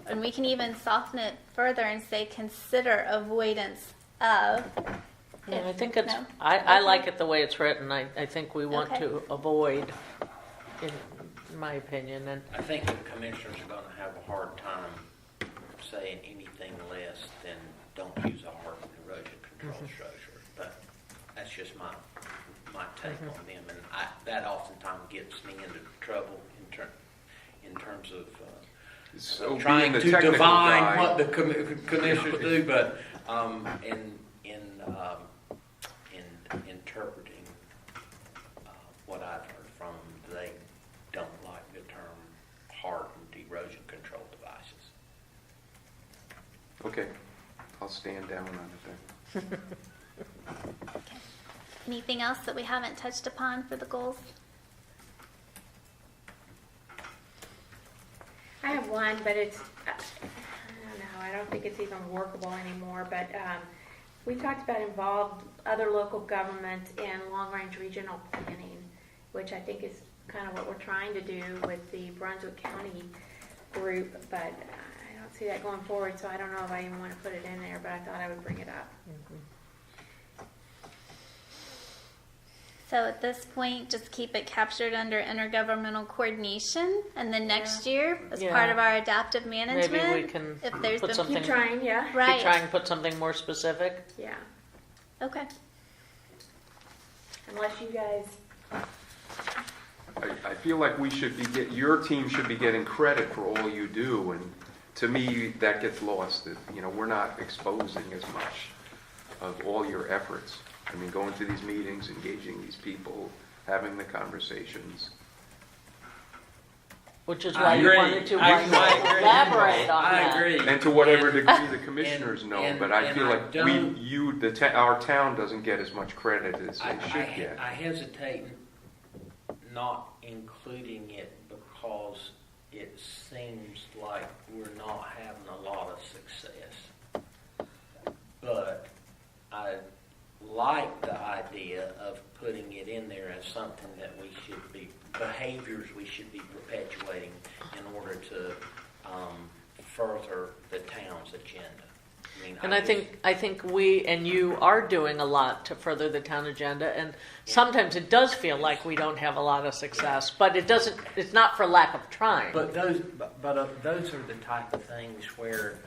and we can even soften it further and say consider avoidance of. Yeah, I If- think it's, no? I like it the way it's written. I think we want Okay. to avoid, in my opinion, and I think the commissioners are gonna have a hard time saying anything less than don't use a hard erosion control structure. But that's just my take on them, and that oftentimes gets me into trouble in terms of So being trying the to technical divine guy, what the commissioners do, but in interpreting what I've heard from them, they don't like the term hardened erosion control devices. okay, I'll stand down on it then. Anything else that we haven't touched upon for the goals? I have one, but it's, I don't know, I don't think it's even workable anymore, but we talked about involved other local governments in long-range regional planning, which I think is kind of what we're trying to do with the Brunswick County group, but I don't see that going forward, so I don't know if I even want to put it in there, but I thought I would bring it up. So at this point, just keep it captured under intergovernmental coordination, and then next year, as Yeah. part of our adaptive management, maybe we can if there's put been something, Keep trying, yeah. right, try and put something more specific. Yeah, okay, unless you guys, I feel like we should be your team should be getting credit for all you do, and to me, that gets lost. That, we're not exposing as much of all your efforts. I mean, going to these meetings, engaging these people, having the conversations. Which is I why you agree. wanted to I agree. elaborate on I that. agree. And to whatever degree the commissioners know, and- but I and feel I like don't- our town doesn't get as much credit as they should get. I hesitate not including it because it seems like we're not having a lot of success. But I like the idea of putting it in there as something that we should be, behaviors we should be perpetuating in order to further the town's agenda. And I think we and you are doing a lot to further the town agenda, and sometimes it does feel like we don't have a lot of success, but it doesn't. It's not for lack of trying. But those are the type of things where,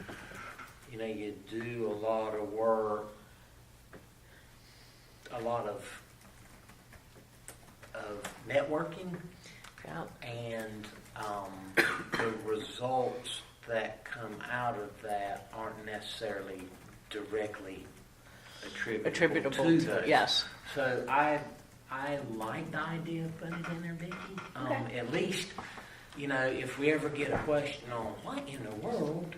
you do a lot of work, a lot of networking, Yeah. and the results that come out of that aren't necessarily directly attributable to those. yes. So I like the idea of putting it in there, Vicki. Okay. At least, if we ever get a question on what in the world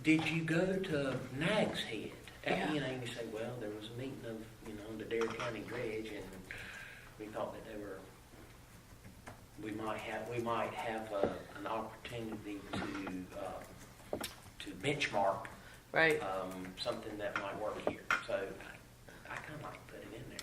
did you go to Nag's Head? Yeah. You say, well, there was a meeting of, the Dare County Dredge, and we thought that we might have an opportunity to benchmark Right. something that might work here. So I kind of like to put it in there.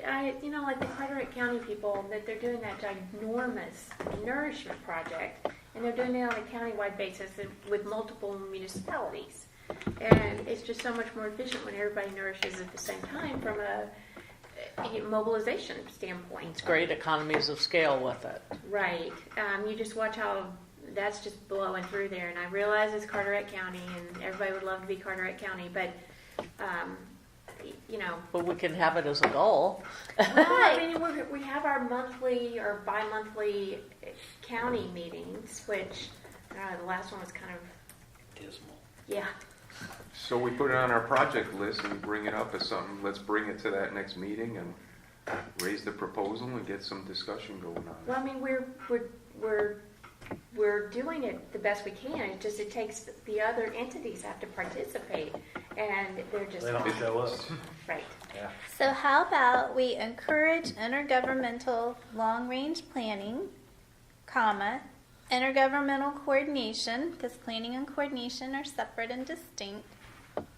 I mean, well, like the Carteret County people, that they're doing that ginormous nourishment project, and they're doing it on a countywide basis with multiple municipalities. And it's just so much more efficient when everybody nourishes at the same time from a mobilization standpoint. It's great economies of scale with it. Right. You just watch how that's just blowing through there. And I realize it's Carteret County, and everybody would love to be Carteret County, but, But we can have it as a goal. well, I mean, we have our monthly or bi-monthly county meetings, which, I don't know, the last one was kind of, dismal. yeah. So we put it on our project list and bring it up as something. Let's bring it to that next meeting and raise the proposal and get some discussion going on it. Well, I mean, we're doing it the best we can. It takes the other entities have to participate, and they're just They don't not. show up. Right. Yeah. so how about we encourage intergovernmental long-range planning, intergovernmental coordination, because planning and coordination are separate and distinct,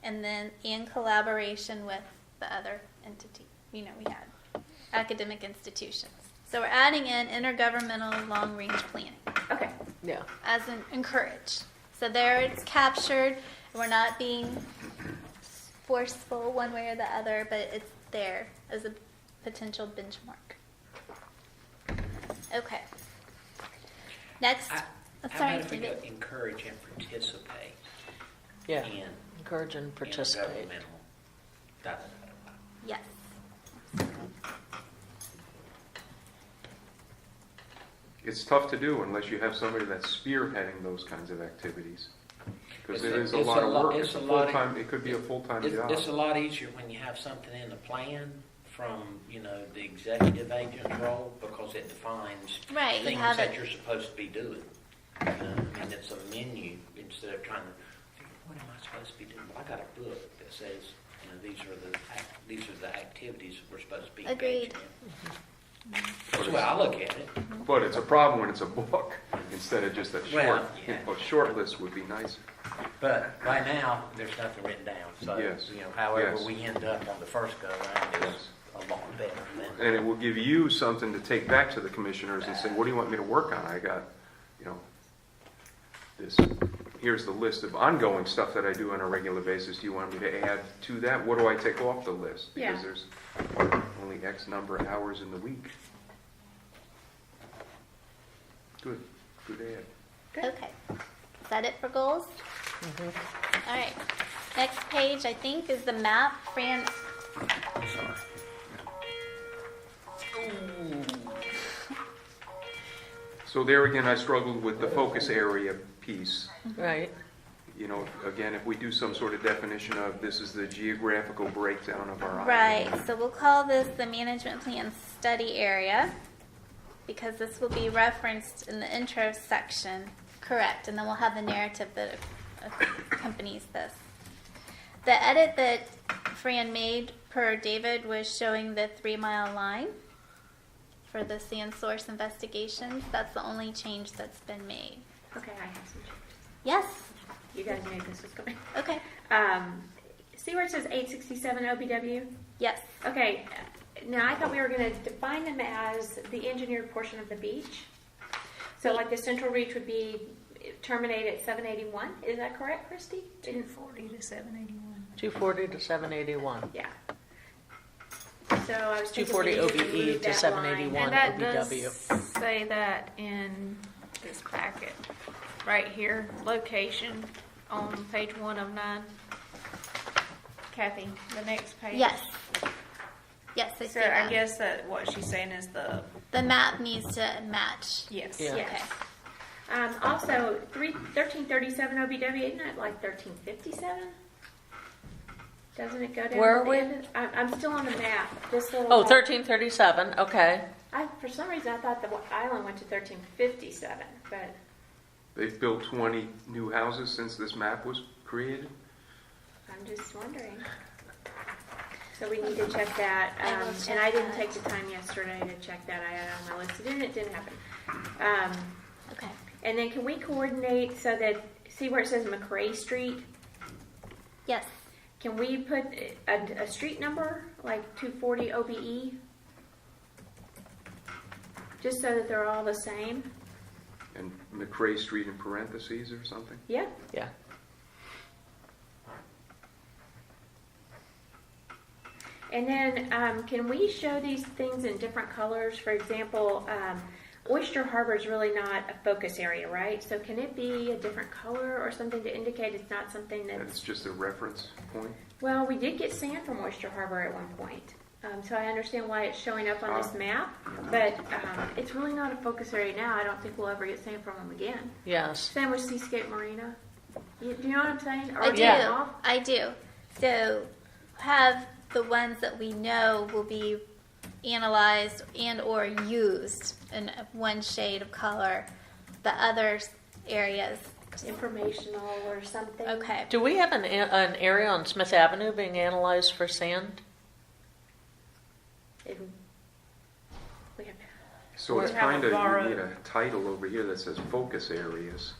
and then in collaboration with the other entity. we had academic institutions. So we're adding in intergovernmental long-range planning Okay. Yeah. as an encourage. So there it's captured. We're not being forceful one way or the other, but it's there as a potential benchmark. Okay. Next. How about if we go encourage and participate Yeah. in Encourage and participate. intergovernmental? Da, da, da, da. Yes. It's tough to do unless you have somebody that's spearheading those kinds of activities. Because it is a lot of work. It's a full-time, it could be a full-time job. It's a lot easier when you have something in the plan from, the executive agent's role, because it defines Right, you things have that it. you're supposed to be doing. And it's a menu instead of trying to figure, what am I supposed to be doing? Well, I got a book that says, these are the activities we're supposed to be Agreed. engaged in. That's the way I look at it. But it's a problem when it's a book instead of just a short, Well, yeah. a short list would be nice. But right now, there's nothing written down. So, Yes. however Yes. we end up on the first go round is Yes. a lot better than. And it will give you something to take back to the commissioners and say, what do you want me to work on? I got, this, here's the list of ongoing stuff that I do on a regular basis. Do you want me to add to that? What do I take off the list? Because Yeah. there's only X number of hours in the week. Good add. Good. Okay. Is that it for goals? All right. Next page, I think, is the map. Fran, So there again, I struggled with the focus area piece. Right. Again, if we do some sort of definition of this is the geographical breakdown of our right. island. So we'll call this the management plan study area because this will be referenced in the intro section. Correct. And then we'll have the narrative that accompanies this. The edit that Fran made per David was showing the 3-mile line for the sand source investigations. That's the only change that's been made. Okay, I have some changes. Yes. You guys knew this was coming. Okay. See where it says 867 OBW? Yes. Okay, now I thought we were going to define them as the engineered portion of the beach. So like the central reach would be terminate at 781. Is that correct, Christy? 240 to 781. 240 to 781. Yeah. So I was thinking 240 we needed OBE move to that 781. line. And that OBW. does say that in this packet, right here, location on page 1 of 9. Kathy, the next page. Yes. Yes, I see So that. I guess that what she's saying is The map needs to match. yes. Yeah. Yes. Also, 1337 OBW, isn't that like 1357? Doesn't it go down? Where to are the we? end? I'm still on the map. This little. Oh, 1337. Okay. For some reason, I thought the island went to 1357, but They've built 20 new houses since this map was created. I'm just wondering. So we need to check that. I will check And I didn't that. take the time yesterday to check that. I had it on my list. It didn't happen. Okay. And then can we coordinate so that, see where it says McRae Street? Yes. Can we put a street number, like 240 OBE? Just so that they're all the same? And McRae Street in parentheses or something. Yeah? Yeah. And then can we show these things in different colors? For example, Oyster Harbor is really not a focus area, right? So can it be a different color or something to indicate it's not something That's that's... just a reference point. Well, we did get sand from Oyster Harbor at one point. So I understand why it's showing up on this map, but it's really not a focus area now. I don't think we'll ever get sand from them again. Yes. Same with Seascape Marina. Do you know what I'm saying? I do. Yeah. Off? I do. So have the ones that we know will be analyzed and or used in one shade of color. The other areas. Informational or something. Okay. Do we have an area on Smith Avenue being analyzed for sand? We have, So it's We have kind of, you borrowed- need a title over here that says focus areas.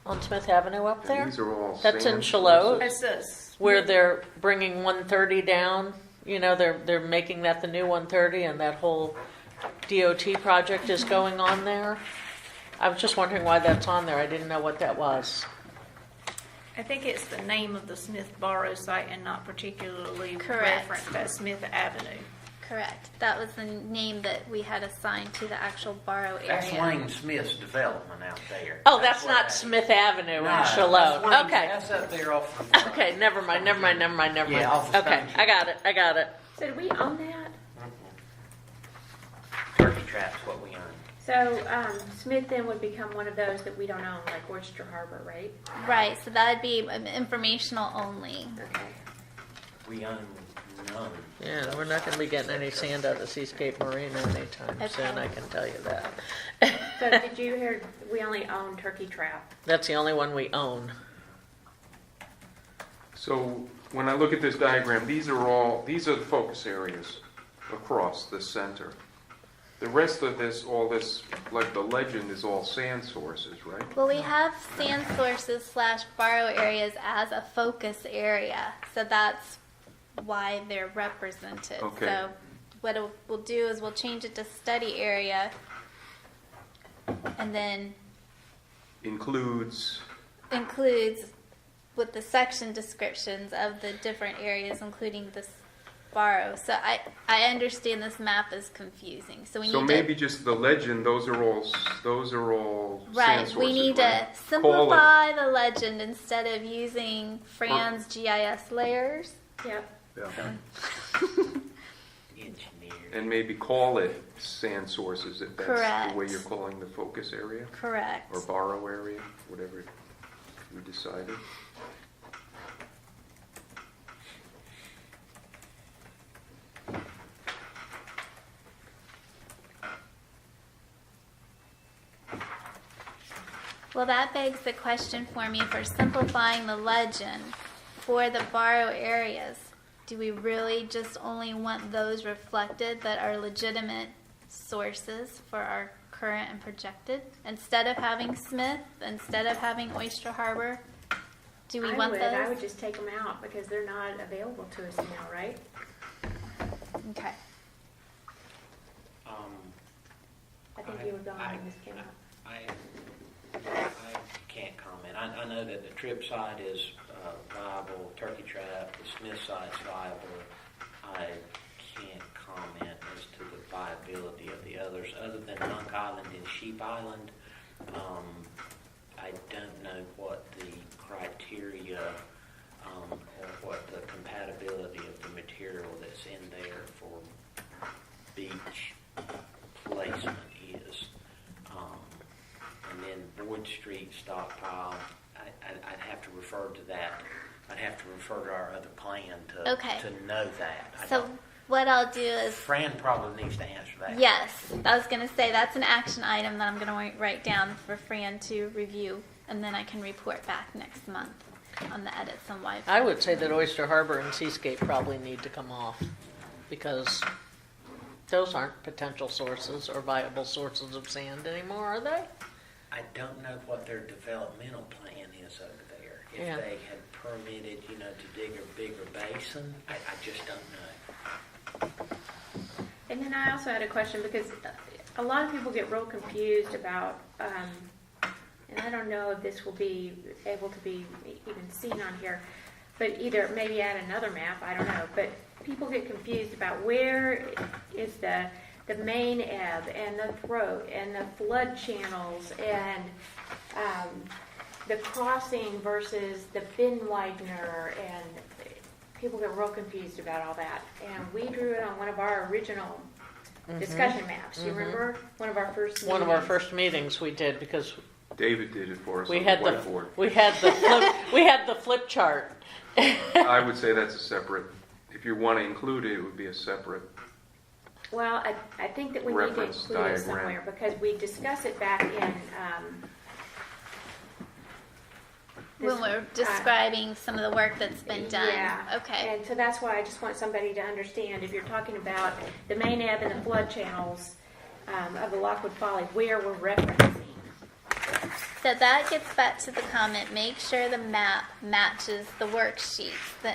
On Smith Avenue up And there? these are all That's in sand Shallow? It says Where they're bringing 130 down? you know, they're making that the new 130 and that whole DOT project is going on there. I was just wondering why that's on there. I didn't know what that was. I think it's the name of the Smith Barrow site and not particularly Correct. referenced as Smith Avenue. Correct. That was the name that we had assigned to the actual Barrow area. That's Wayne Smith's development out there. Oh, that's what not that- Smith Avenue No, in that's Shalom. Wayne- Okay. That's up there off the. Okay, never mind. Yeah, off the Okay, Stone I got it. So do we own that? Turkey Trap's what we own. So Smith then would become one of those that we don't own, like Oyster Harbor, right? Right, so that'd be informational only. Okay. We own none. Yeah, we're not going to be getting any sand out of Seascape Marina anytime soon, Okay. I can tell you that. So did you hear, we only own Turkey Trap? That's the only one we own. So when I look at this diagram, these are the focus areas across the center. The rest of this, all this, like the legend, is all sand sources, right? Well, we have sand sources / borrow areas as a focus area, so that's why they're represented. Okay. So what we'll do is we'll change it to study area, and then Includes, includes with the section descriptions of the different areas, including this borrow. So I understand this map is confusing. So we so need maybe to just the legend, those are all right. sand sources, We need right? to simplify the legend instead of using Fran's GIS layers. Yep. Engineer. And maybe call it sand sources if that's Correct. the way you're calling the focus area, Correct. or borrow area, whatever you decided. Well, that begs the question for me for simplifying the legend for the borrow areas. Do we really just only want those reflected that are legitimate sources for our current and projected? Instead of having Smith, instead of having Oyster Harbor, do we want those? I would just take them out because they're not available to us now, right? Okay. I think you were gone when this came up. I can't comment. I know that the Trip site is viable, Turkey Trap, the Smith site's viable. I can't comment as to the viability of the others, other than Monk Island and Sheep Island. I don't know what the criteria or what the compatibility of the material that's in there for beach placement is. And then Boyd Street stockpile, I'd have to refer to that. I'd have to refer to our other plan to Okay. to know that. So what I'll do is, Fran probably needs to answer that. yes, I was going to say that's an action item that I'm going to write down for Fran to review, and then I can report back next month on the edits and why. I would say that Oyster Harbor and Seascape probably need to come off because those aren't potential sources or viable sources of sand anymore, are they? I don't know what their developmental plan is over there. If Yeah. they had permitted, to dig a bigger basin, I just don't know. And then I also had a question because a lot of people get real confused about, and I don't know if this will be able to be even seen on here, but either maybe add another map, I don't know, but people get confused about where is the main ebb and the throat and the flood channels and the crossing versus the bin widener, and people get real confused about all that. And we drew it on one of our original discussion maps. You remember? One of our first meetings. One of our first meetings we did because David did it for us we on had the the whiteboard. we had the flip chart. I would say that's a separate, if you want to include it, it would be a separate. Well, I think that we need to Reference include it diagram. somewhere because we discussed it back in When we're describing some of the work that's been done. Yeah. Okay. And so that's why I just want somebody to understand if you're talking about the main ebb and the flood channels of the Lockwood Folly, where we're referencing. So So that gets back to the comment, make sure the map matches the worksheets, the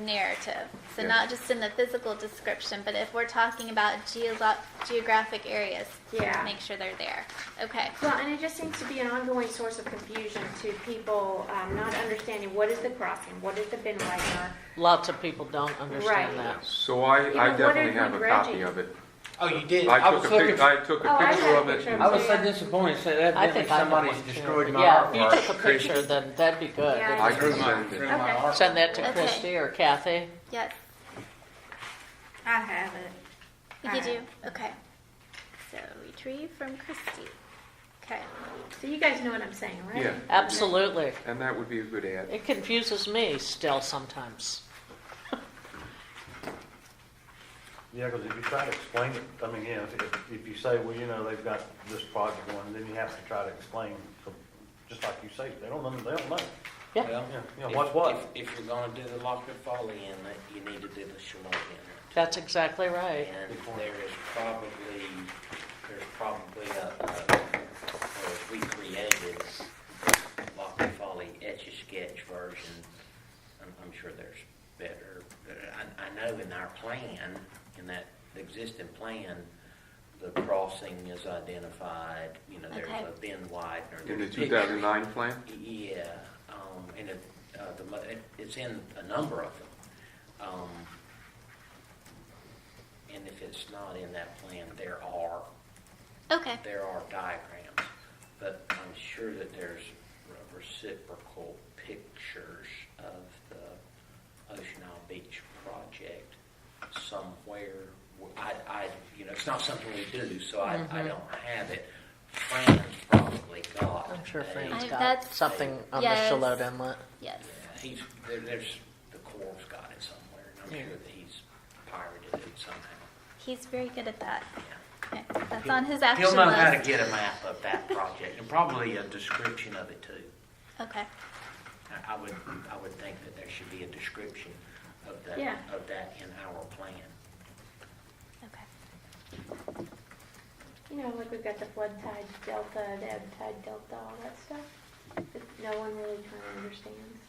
narrative. So Yeah. not just in the physical description, but if we're talking about geographic areas, Yeah. make sure they're there. Okay. Well, and it just seems to be an ongoing source of confusion to people not understanding what is the crossing, what is the bin widener. Lots of people don't understand Right. that. So I what definitely did have we, a copy Reggie? of it. Oh, you did? I was took a looking picture, I took Oh, a I picture had a of it. picture and- of I was so disappointed. So that I think I have somebody's one, too. destroyed my Yeah, artwork. if you took a picture, then that'd be good. Yeah, I I could did. send it. Okay. Send that to Okay. Christy or Kathy. Yes. I have it. You do? Okay. So retrieve from Christy. Okay. So you guys know what I'm saying, right? Yeah. Absolutely. And that would be a good ad. It confuses me still sometimes. Yeah, because if you try to explain it, I mean, yeah, if you say, well, you know, they've got this project going, then you have to try to explain, so, just like you say, they don't know. Well, Yeah, what's what? If you're gonna do the Lockwood Folly Inlet, you need to do the Shalom Inlet. That's exactly right. And there's probably we created Lockwood Folly Etch-a-Sketch version. I'm sure there's better. I know in our plan, in that existing plan, the crossing is identified, you know, there's Okay. a bin widener. In the there's 2009 plan? Yeah, and it's in a number of them. And if it's not in that plan, there are Okay. diagrams, but I'm sure that there's reciprocal pictures of the Ocean Isle Beach project somewhere. It's not something we do, so I don't have it. Fran's probably got. I'm sure Fran's I- got that's- something on yes. the Shalot Inlet. Yes. There's the Corps got it somewhere, and I'm sure that he's pirated it somehow. He's very good at that. Yeah. Okay. That's on his action He'll know list. how to get a map of that project, and probably a description of it too. Okay. I would think that there should be a description of that Yeah. in our plan. Okay. You know, like we've got the flood tide delta, the ebb tide delta, all that stuff that no one really kind of understands.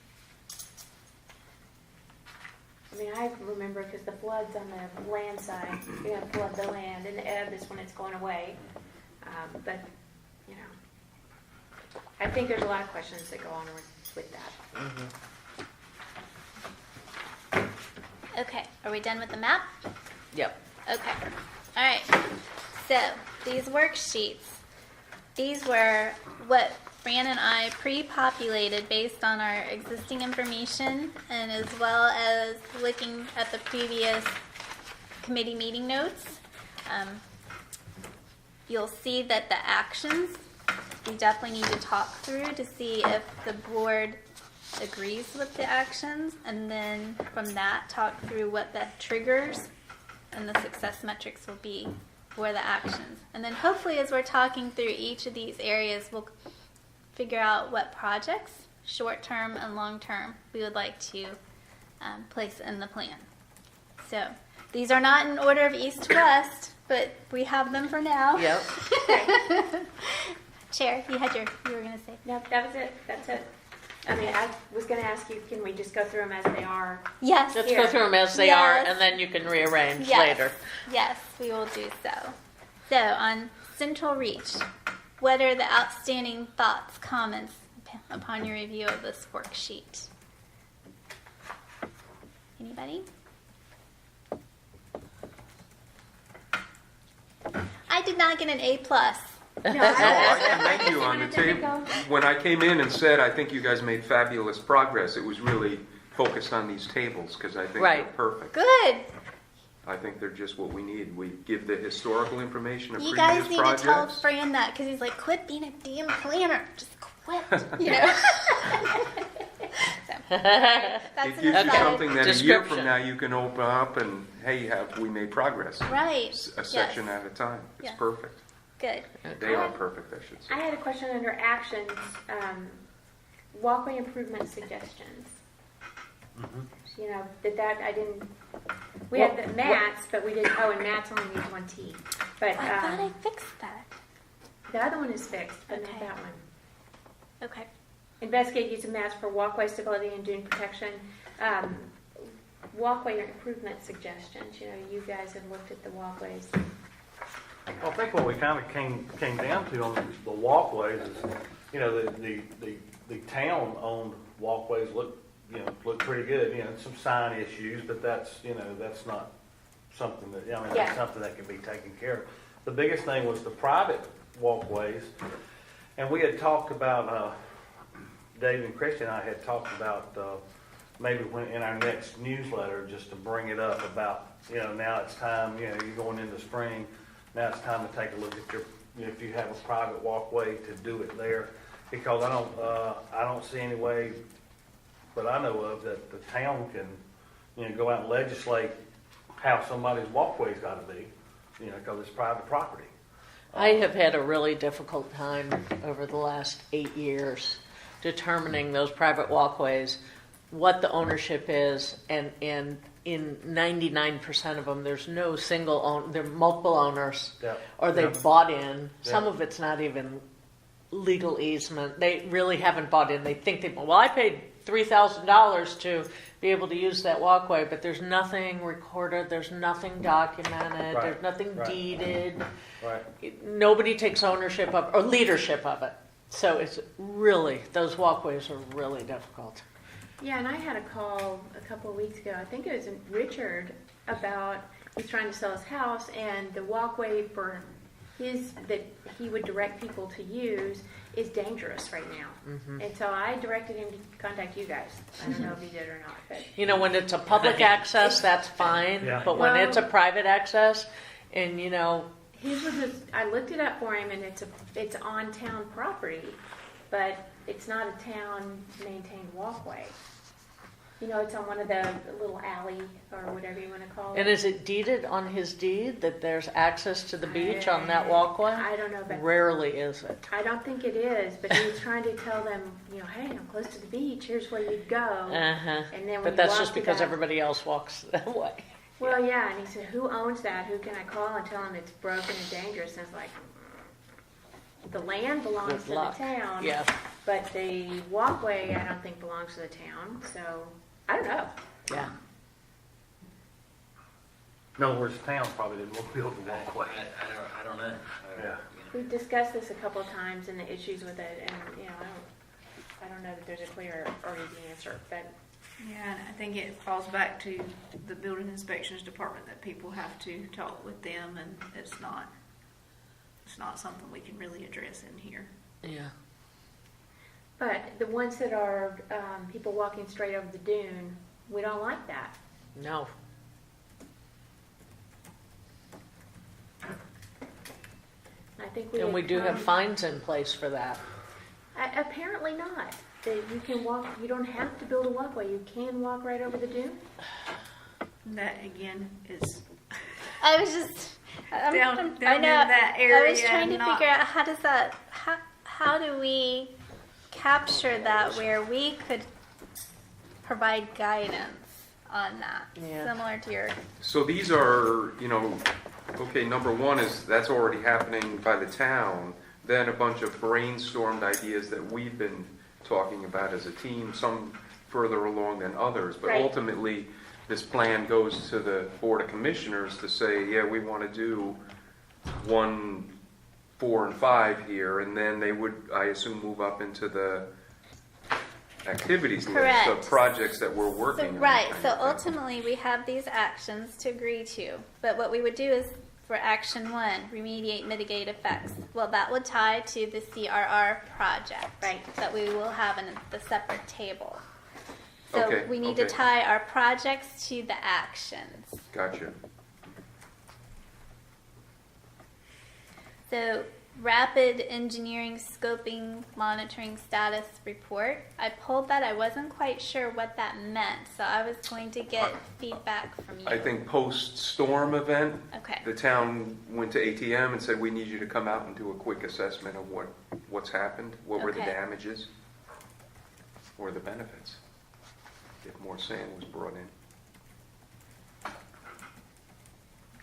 I mean, I remember because the flood's on the land side, you gotta flood the land, and the ebb is when it's going away. But, you know, I think there's a lot of questions that go on with that. Okay. Are we done with the map? Yep. Okay. All right. So these worksheets, these were what Fran and I pre-populated based on our existing information and as well as looking at the previous committee meeting notes. You'll see that the actions we definitely need to talk through to see if the board agrees with the actions, and then from that talk through what the triggers and the success metrics will be for the actions. And then hopefully as we're talking through each of these areas, we'll figure out what projects, short-term and long-term, we would like to place in the plan. So these are not in order of east to west, but we have them for now. Yep. Chair, you were going to say. No, that was it. That's it. I mean, I was going to ask you, can we just go through them as they are? Yes. Let's Here. go through them as they are, Yes. and then you can rearrange Yes. later. Yes, we will do so. So on Central Reach, what are the outstanding thoughts, comments upon your review of this worksheet? Anybody? I did not get an A+. No, No, I commend you on the table. When I came in and said, I think you guys made fabulous progress, it was really focused on these tables, because I think they're Right. perfect. Good. I think they're just what we need. We give the historical information of You previous guys need projects. to tell Fran that because he's like, quit being a damn planner. Just quit. You know? So, that's It an gives you aside. something that a year from Description. now you can open up and, hey, have we made progress? Right. A section Yes. at a time. It's Yes. perfect. Good. They are perfect, I should I say. had a question under actions, walkway improvement suggestions. You know, I didn't, we had the mats, but we didn't, and mats only needs one T. But I thought I fixed that. the other one is fixed, but not Okay. that one. Okay. Investigate use of maps for walkway stability and dune protection. Walkway improvement suggestions, you guys have looked at the walkways. Well, I think what we kind of came down to on the walkways is, the town-owned walkways look pretty good. Some sign issues, but that's not something that, that's something that can be taken care of. The biggest thing was the private walkways, and we had talked about, Dave and Christian and I had talked about, maybe when in our next newsletter, just to bring it up about, now it's time, you're going into spring, now it's time to take a look at your, if you have a private walkway, to do it there. Because I don't see any way, but I know of, that the town can, go out and legislate how somebody's walkway's gotta be, because it's private property. I have had a really difficult time over the last 8 years determining those private walkways, what the ownership is, and in 99% of them, there's no single owner, they're multiple owners, Yep. or they've Yep. bought in. Some Yep. of it's not even legal easement. They really haven't bought in. They think I paid $3,000 to be able to use that walkway, but there's nothing recorded, there's nothing documented, Right. there's nothing Right. deeded. Right. Nobody takes ownership of or leadership of it. So it's really, those walkways are really difficult. Yeah, and I had a call a couple of weeks ago, I think it was Richard, about he's trying to sell his house, and the walkway for that he would direct people to use is dangerous right now. Mm-hmm. And so I directed him to contact you guys. I don't know if he did or not, but When it's a public access, that's fine. Yeah. But when Well- it's a private access, and his was just, I looked it up for him, and it's on town property, but it's not a town maintained walkway. It's on one of the little alley or whatever you want to call it. and is it deeded on his deed that there's access to the beach on that walkway? I don't know, but Rarely is it. I don't think it is, but he was trying to tell them, hey, I'm close to the beach, here's where you'd go. Uh-huh. And then when But you that's walk just to because that- everybody else walks that way. Well, yeah, and he said, who owns that? Who can I call and tell him it's broken and dangerous? And it's like, the land belongs Good to luck. the town, Yeah. but the walkway, I don't think belongs to the town, so, I don't know. Yeah. In other words, the town probably didn't want to build the walkway. I don't know. Yeah. We've discussed this a couple of times and the issues with it, and, I don't know that there's a clear or easy answer, but Yeah, and I think it falls back to the building inspections department that people have to talk with them, and it's not something we can really address in here. Yeah. But the ones that are people walking straight over the dune, we don't like that. No. I think we And we had do have come- fines in place for that. Apparently not. That you can walk. You don't have to build a walkway. You can walk right over the dune. That again is I was just. down I in know. that area. I was trying to not- figure out how do we capture that where we could provide guidance on that, Yeah. similar to your. So these are, okay, number one is that's already happening by the town. Then a bunch of brainstormed ideas that we've been talking about as a team, some further along than others. But Right. ultimately, this plan goes to the Board of Commissioners to say, yeah, we want to do 1, 4, and 5 here. And then they would, I assume, move up into the activities list Correct. of projects that we're So, working on. right. kind So of thing. ultimately, we have these actions to agree to. But what we would do is for action 1, remediate, mitigate effects. Well, that would tie to the CRR project, Right. that we will have in the separate table. So Okay, we need to okay. tie our projects to the actions. Gotcha. So rapid engineering scoping monitoring status report. I pulled that. I wasn't quite sure what that meant, so I was going to get feedback from you. I think post-storm event, Okay. the town went to ATM and said, we need you to come out and do a quick assessment of what's happened, what were the Okay. damages, or the benefits, if more sand was brought in. I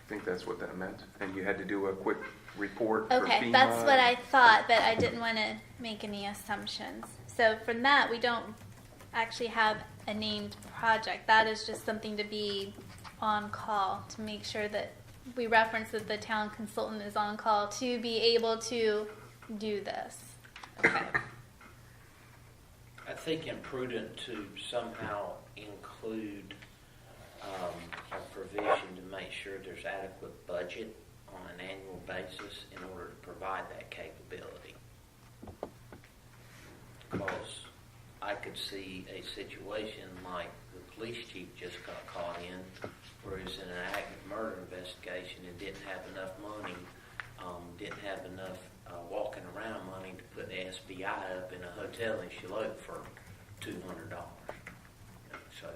think that's what that meant. And you had to do a quick report for Okay, FEMA. that's what I thought, but I didn't want to make any assumptions. So from that, we don't actually have a named project. That is just something to be on call, to make sure that we reference that the town consultant is on call to be able to do this. Okay. I think imprudent to somehow include a provision to make sure there's adequate budget on an annual basis in order to provide that capability. Because I could see a situation like the police chief just got caught in, where he's in an active murder investigation and didn't have enough money, didn't have enough walking around money to put the SBI up in a hotel in Charlotte for $200. So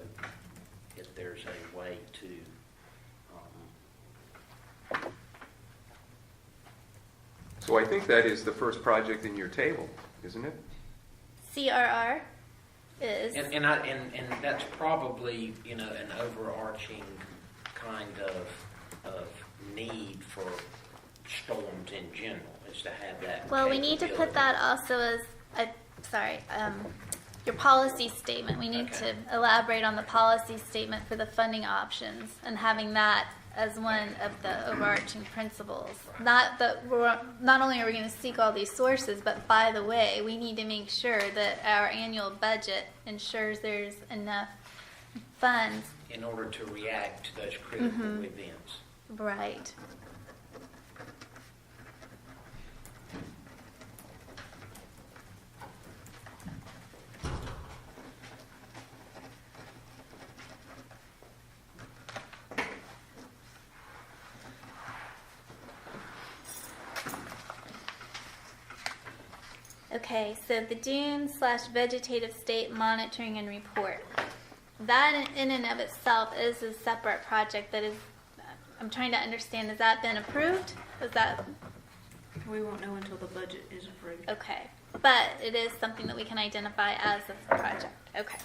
if there's a way to So I think that is the first project in your table, isn't it? CRR is. and that's probably, you know, an overarching kind of need for storms in general, is to have that. Well, we need to put that also as your policy statement. We need to elaborate on the policy statement for the funding options and having that as one of the overarching principles. Not only are we going to seek all these sources, but by the way, we need to make sure that our annual budget ensures there's enough funds. in order to react to those critical events. Right. Okay, so the dune/vegetative state monitoring and report. That in and of itself is a separate project that is, I'm trying to understand, has that been approved? Is that, We won't know until the budget is approved. okay. But it is something that we can identify as a project. Okay.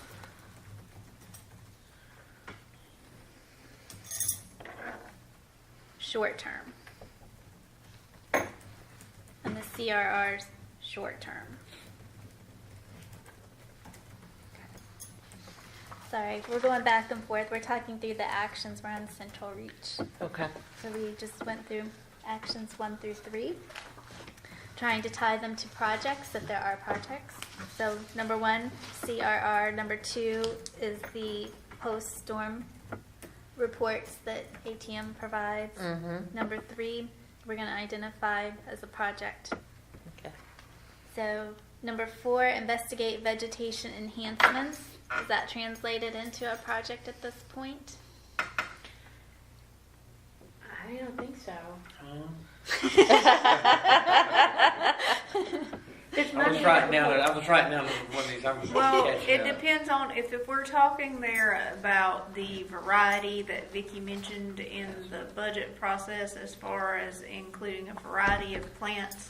Short term. And the CRR's short term. Sorry, we're going back and forth. We're talking through the actions. We're on Central Reach. Okay. So we just went through actions 1 through 3, trying to tie them to projects if there are projects. So number 1, CRR. Number 2 is the post-storm reports that ATM provides. Number 3, we're going to identify as a project. Okay. So number 4, investigate vegetation enhancements. Is that translated into a project at this point? I don't think so. There's I was money writing in the- down one of these. I was Well, catching it up. depends on, if we're talking there about the variety that Vicki mentioned in the budget process as far as including a variety of plants,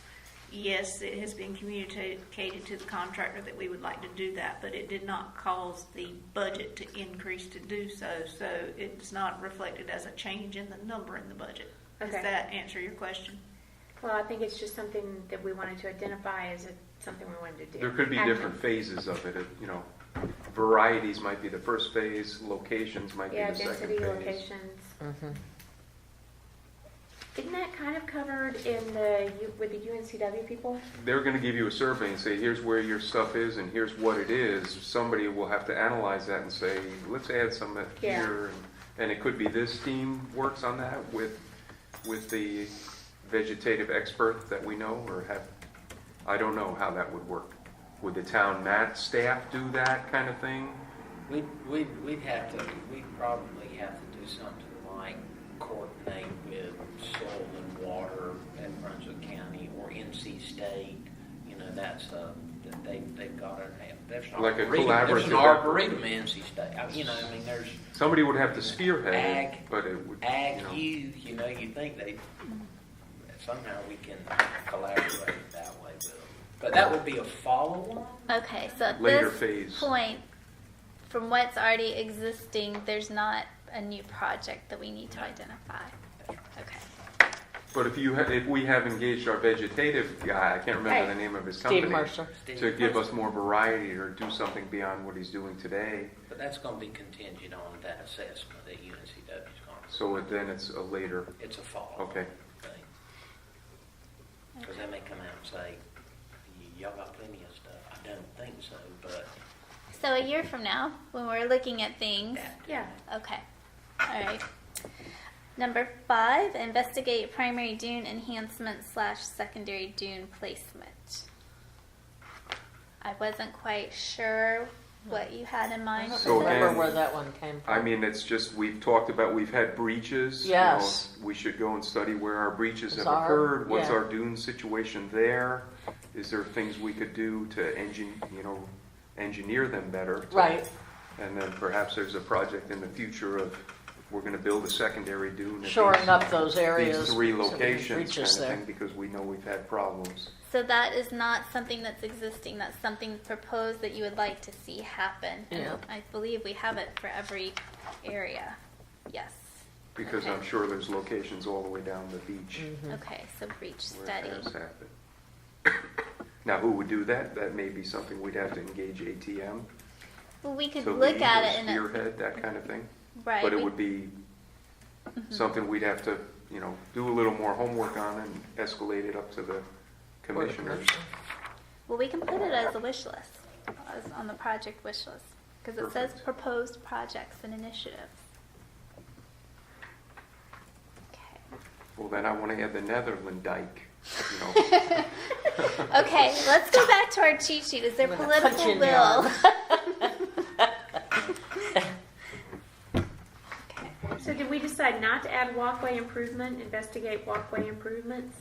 yes, it has been communicated to the contractor that we would like to do that, but it did not cause the budget to increase to do so, so it's not reflected as a change in the number in the budget. Does Okay. that answer your question? Well, I think it's just something that we wanted to identify as something we wanted to do. There could be Active. different phases of it, you know. Varieties might be the first phase, locations might be Yeah, the second density, phase. locations. Isn't that kind of covered in with the UNCW people? They're gonna give you a survey and say, here's where your stuff is and here's what it is. Somebody will have to analyze that and say, let's add some Yeah. here. And it could be this team works on that with the vegetative expert that we know, or I don't know how that would work. Would the town mat staff do that kind of thing? We'd probably have to do something like coordinate with soil and water at Brunswick County or NC State. You know, that's they've got to have. There's an Like a arboretum. There's an collaborative arboretum in NC State. There's Somebody would have to spearhead Ag- it, but it would, ag you know. you know, you think somehow we can collaborate that way with them. But that would be a follow-on. Okay, so at Later this phase. point, from what's already existing, there's not a new project that we need to identify. Okay. But if we have engaged our vegetative guy, I can't remember the name of his company. Steve Mercer. To give us more variety or do something beyond what he's doing today. But that's gonna be contingent on that assessment that UNCW's gonna. So then it's a later, It's a fall. okay. thing. Because they may come out and say, y'all got plenty of stuff. I don't think so, but So a year from now, when we're looking at things, Yeah. okay, all right. Number 5, investigate primary dune enhancement / secondary dune placement. I wasn't quite sure what you had in mind. I So don't remember again, where that one came from. I mean, it's just, we've talked about, we've had breaches. Yes. We should go and study where our breaches have Are, occurred. What's yeah. our dune situation there? Is there things we could do to engineer them better? Right. And then perhaps there's a project in the future of, if we're gonna build a secondary dune. at Shoring these- up those areas. These 3 so we can locations reach kind us of there. thing, because we know we've had problems. So that is not something that's existing. That's something proposed that you would like to see happen. And Yeah. I believe we have it for every area. Yes. Because Okay. I'm sure there's locations all the way down the beach Okay, so breach where study. it has happened. Now, who would do that? That may be something we'd have to engage ATM Well, we could to look lead at or it in a spearhead, that kind of thing. right. But it we- would be something we'd have to, do a little more homework on and escalate it up to the Board of commissioners. Commissioners. Well, we can put it as a wish list, as on the project wish list, because it says Perfect. proposed projects and initiatives. Okay. Well, then I want to add the Netherland dike, Okay, let's go back to our cheat sheet. Is there I'm gonna punch you political in the will? So did we decide not to add walkway improvement, investigate walkway improvements?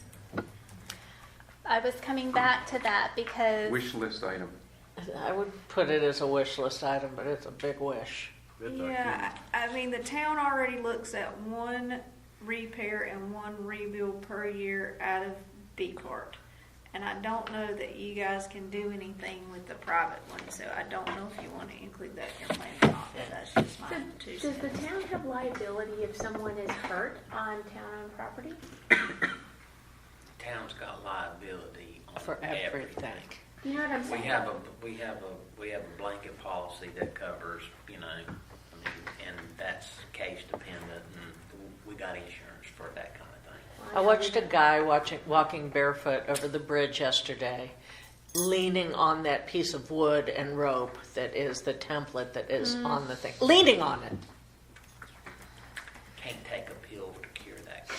I was coming back to that because wish list item. I would put it as a wish list item, but it's a big wish. Yeah, I mean, the town already looks at 1 repair and 1 rebuild per year out of DPART. And I don't know that you guys can do anything with the private one, so I don't know if you want to include that in your plan or not, but that's just my So 2 does the cents. town have liability if someone is hurt on town-owned property? town's got liability on For everything. You know what I'm We saying? have a blanket policy that covers, and that's case dependent, and we got insurance for that kind of thing. I watched a guy walking barefoot over the bridge yesterday, leaning on that piece of wood and rope that is the template that is on the thing. Leaning on it. Can't take a pill to cure that.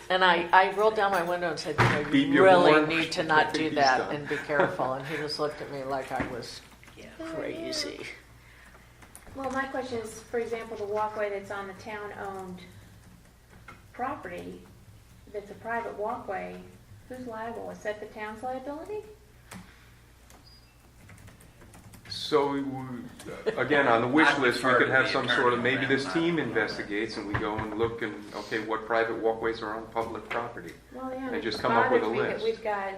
And I rolled down my window and said, Beep you your really horn. need to I not think do he's that done. and be careful. And he just looked at me like I was Yeah. crazy. Well, my question is, for example, the walkway that's on the town-owned property, that's a private walkway, who's liable? Is that the town's liability? So, again, on the wish I'd list, we refer could to have the some attorney sort of, maybe around this that. team investigates and we go and look and, okay, what private walkways are on public property? Well, yeah, And it just come up with a bothers me that list. we've got,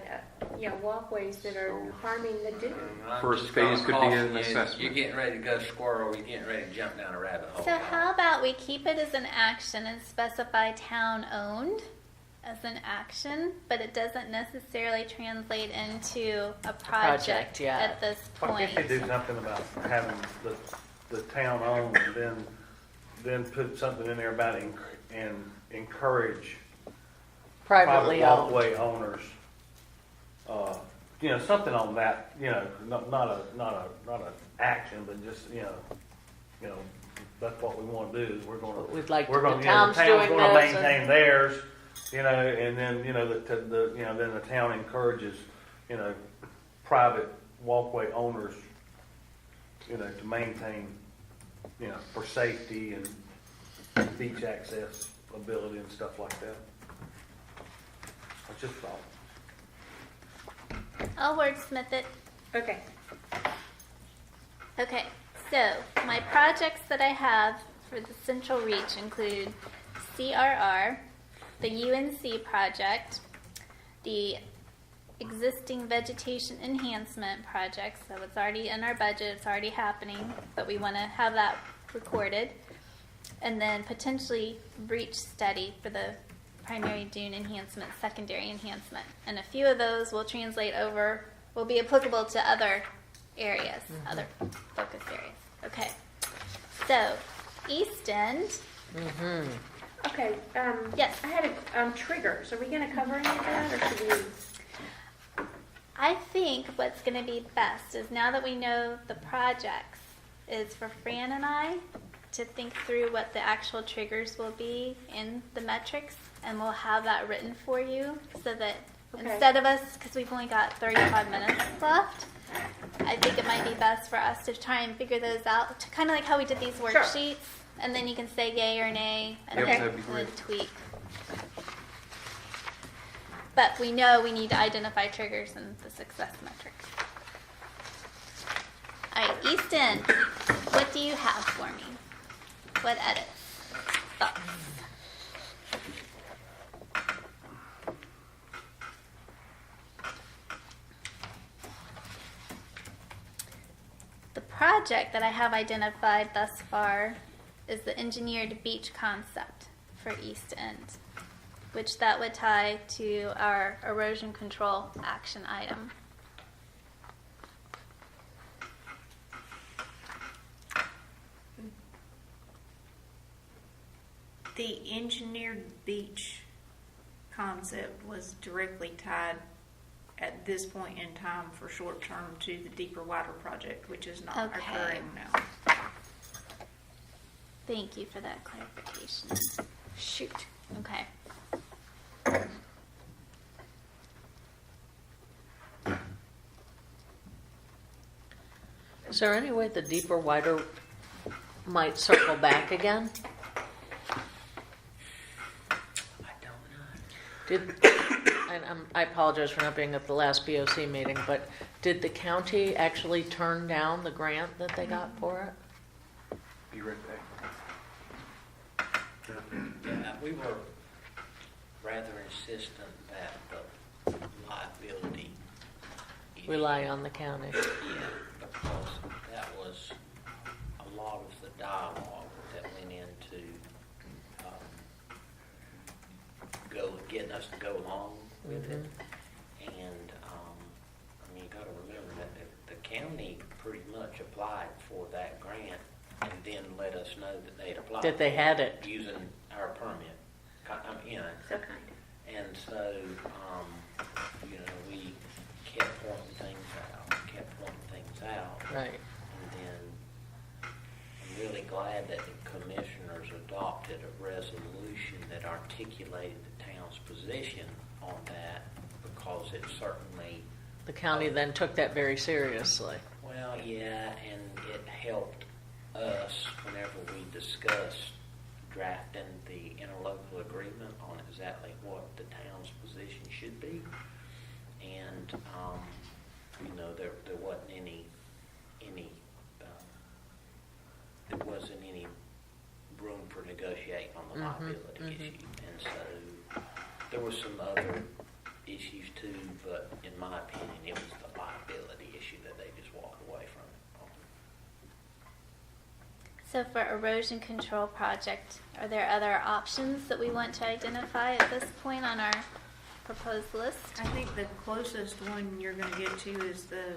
walkways that are So- harming the dune. I'm First just gonna phase could be caution an you, assessment. You're getting ready to go squirrel, you're getting ready to jump down a rabbit hole. So how about we keep it as an action and specify town-owned as an action, but it doesn't necessarily translate into a project yeah. at this Why point. can't you do something about having the town owned and then put something in there about and encourage Privately private owned. walkway owners, something on that, not a action, but just, that's what we want to do, is We'd like we're the gonna, town's the doing town's gonna this. maintain theirs, and then, then the town encourages, private walkway owners, to maintain, for safety and beach access ability and stuff like that. That's just a thought. I'll wordsmith it. Okay. Okay, so my projects that I have for the Central Reach include CRR, the UNC project, the existing vegetation enhancement project, so it's already in our budget, it's already happening, but we want to have that recorded, and then potentially breach study for the primary dune enhancement, secondary enhancement. And a few of those will translate over, will be applicable to other areas, other focus areas. Okay. So, East End. Okay, Yes. I had triggers. Are we gonna cover any of that, or should we? I think what's going to be best is now that we know the projects, is for Fran and I to think through what the actual triggers will be in the metrics, and we'll have that written for you so that Okay. instead of us, because we've only got 35 minutes left, I think it might be best for us to try and figure those out, to kind of like how we did these worksheets, and then you can say yay or nay, and Yep, then, that'd be and then great. tweak. But we know we need to identify triggers and the success metrics. All right, East End, what do you have for me? What edits? Thoughts? The project that I have identified thus far is the engineered beach concept for East End, which that would tie to our erosion control action item. The engineered beach concept was directly tied at this point in time for short term to the deeper wider project, which is not Okay. occurring now. Thank you for that clarification. Shoot. Okay. Is there any way the deeper, wider might circle back again? I don't know. Did, and I apologize for not being at the last BOC meeting, but did the county actually turn down the grant that they got for it? Be right back. Yeah, we were rather insistent that the liability. Rely on the county. Yeah, because that was a lot of the dialogue that went into getting us to go along with it. And I mean, you got to remember that the county pretty much applied for that grant and then let us know that they'd applied. That they had it. Using our permit. You know, So kind of. and so, you know, we kept pointing things out, Right. and then I'm really glad that the commissioners adopted a resolution that articulated the town's position on that, because it certainly, The county then took that very seriously. well, yeah, and it helped us whenever we discussed drafting the interlocal agreement on exactly what the town's position should be. And, you know, there wasn't any there wasn't any room for negotiating on the liability issue. And so there were some other issues too, but in my opinion, it was the liability issue that they just walked away from. So for erosion control project, are there other options that we want to identify at this point on our proposed list? I think the closest one you're going to get to is the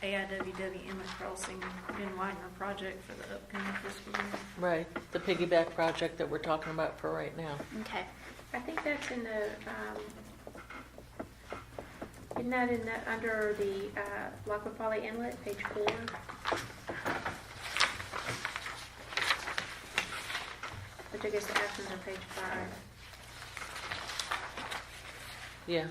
AIWW Inlet Crossing Ben Widener project for the upcoming fiscal year. Right. The piggyback project that we're talking about for right now. Okay. I think that's in the, isn't that in the, under the Lockwood Folly Inlet, page 4? Which I guess the actions are page 5. Yeah.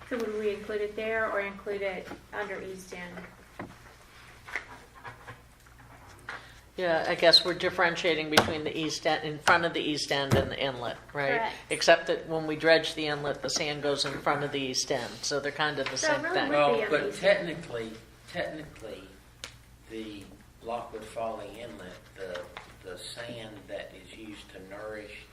So would we include it there or include it under East End? Yeah, I guess we're differentiating between the east end, in front of the east end and the inlet, right? Correct. Except that when we dredge the inlet, the sand goes in front of the east end, so they're kind of the So same really thing. would Well, be on but East technically, the Lockwood Folly Inlet, the sand that is used to nourish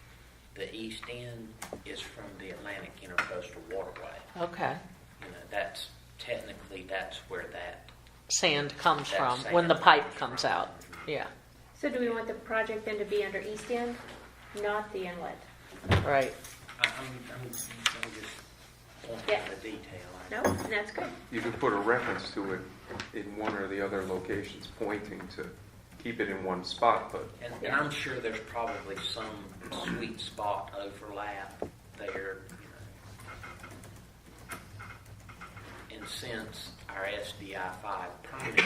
the east end is from the Atlantic Intercoastal Waterway. Okay. You know, that's where that Sand comes That from sand when the pipe comes comes from. out. Yeah. So do we want the project then to be under East End, not the Inlet? Right. I'm just wanting Yeah. the detail. No, that's good. You could put a reference to it in one or the other locations pointing to keep it in one spot, but And I'm sure there's probably some sweet spot overlap there, And since our SDI 5 permit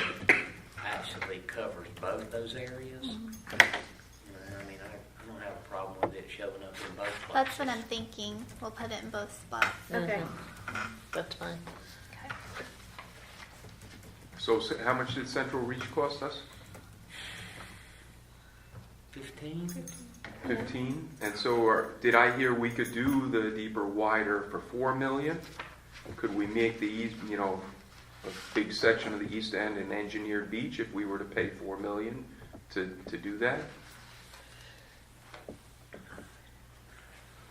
actually covers both those areas, I mean, I don't have a problem with it showing up in both places. That's what I'm thinking. We'll put it in both spots. Okay. That's fine. Okay. so how much did Central Reach cost us? 15? 15? And so did I hear we could do the deeper, wider for 4 million? Could we make the east, a big section of the east end an engineered beach if we were to pay 4 million to do that?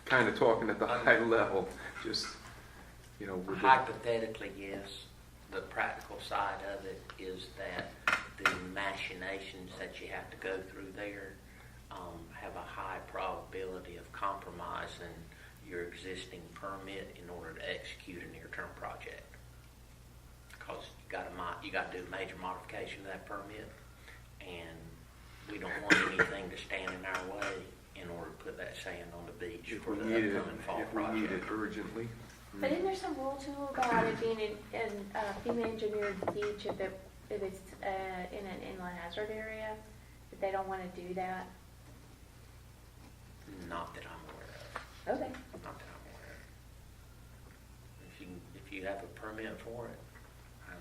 Kind of talking at the high level, just, with the, Hypothetically, yes. The practical side of it is that the machinations that you have to go through there have a high probability of compromising your existing permit in order to execute a near-term project. Because you got to do a major modification to that permit, and we don't want anything to stand in our way in order to put that sand on the beach if for we the need it, upcoming fall if we need it project. urgently. But isn't there some rule too about it being in FEMA engineered beach if it's in an inland hazard area? If they don't want to do that? Not that I'm aware of. Okay. Not that I'm aware of. If you have a permit for it, I'm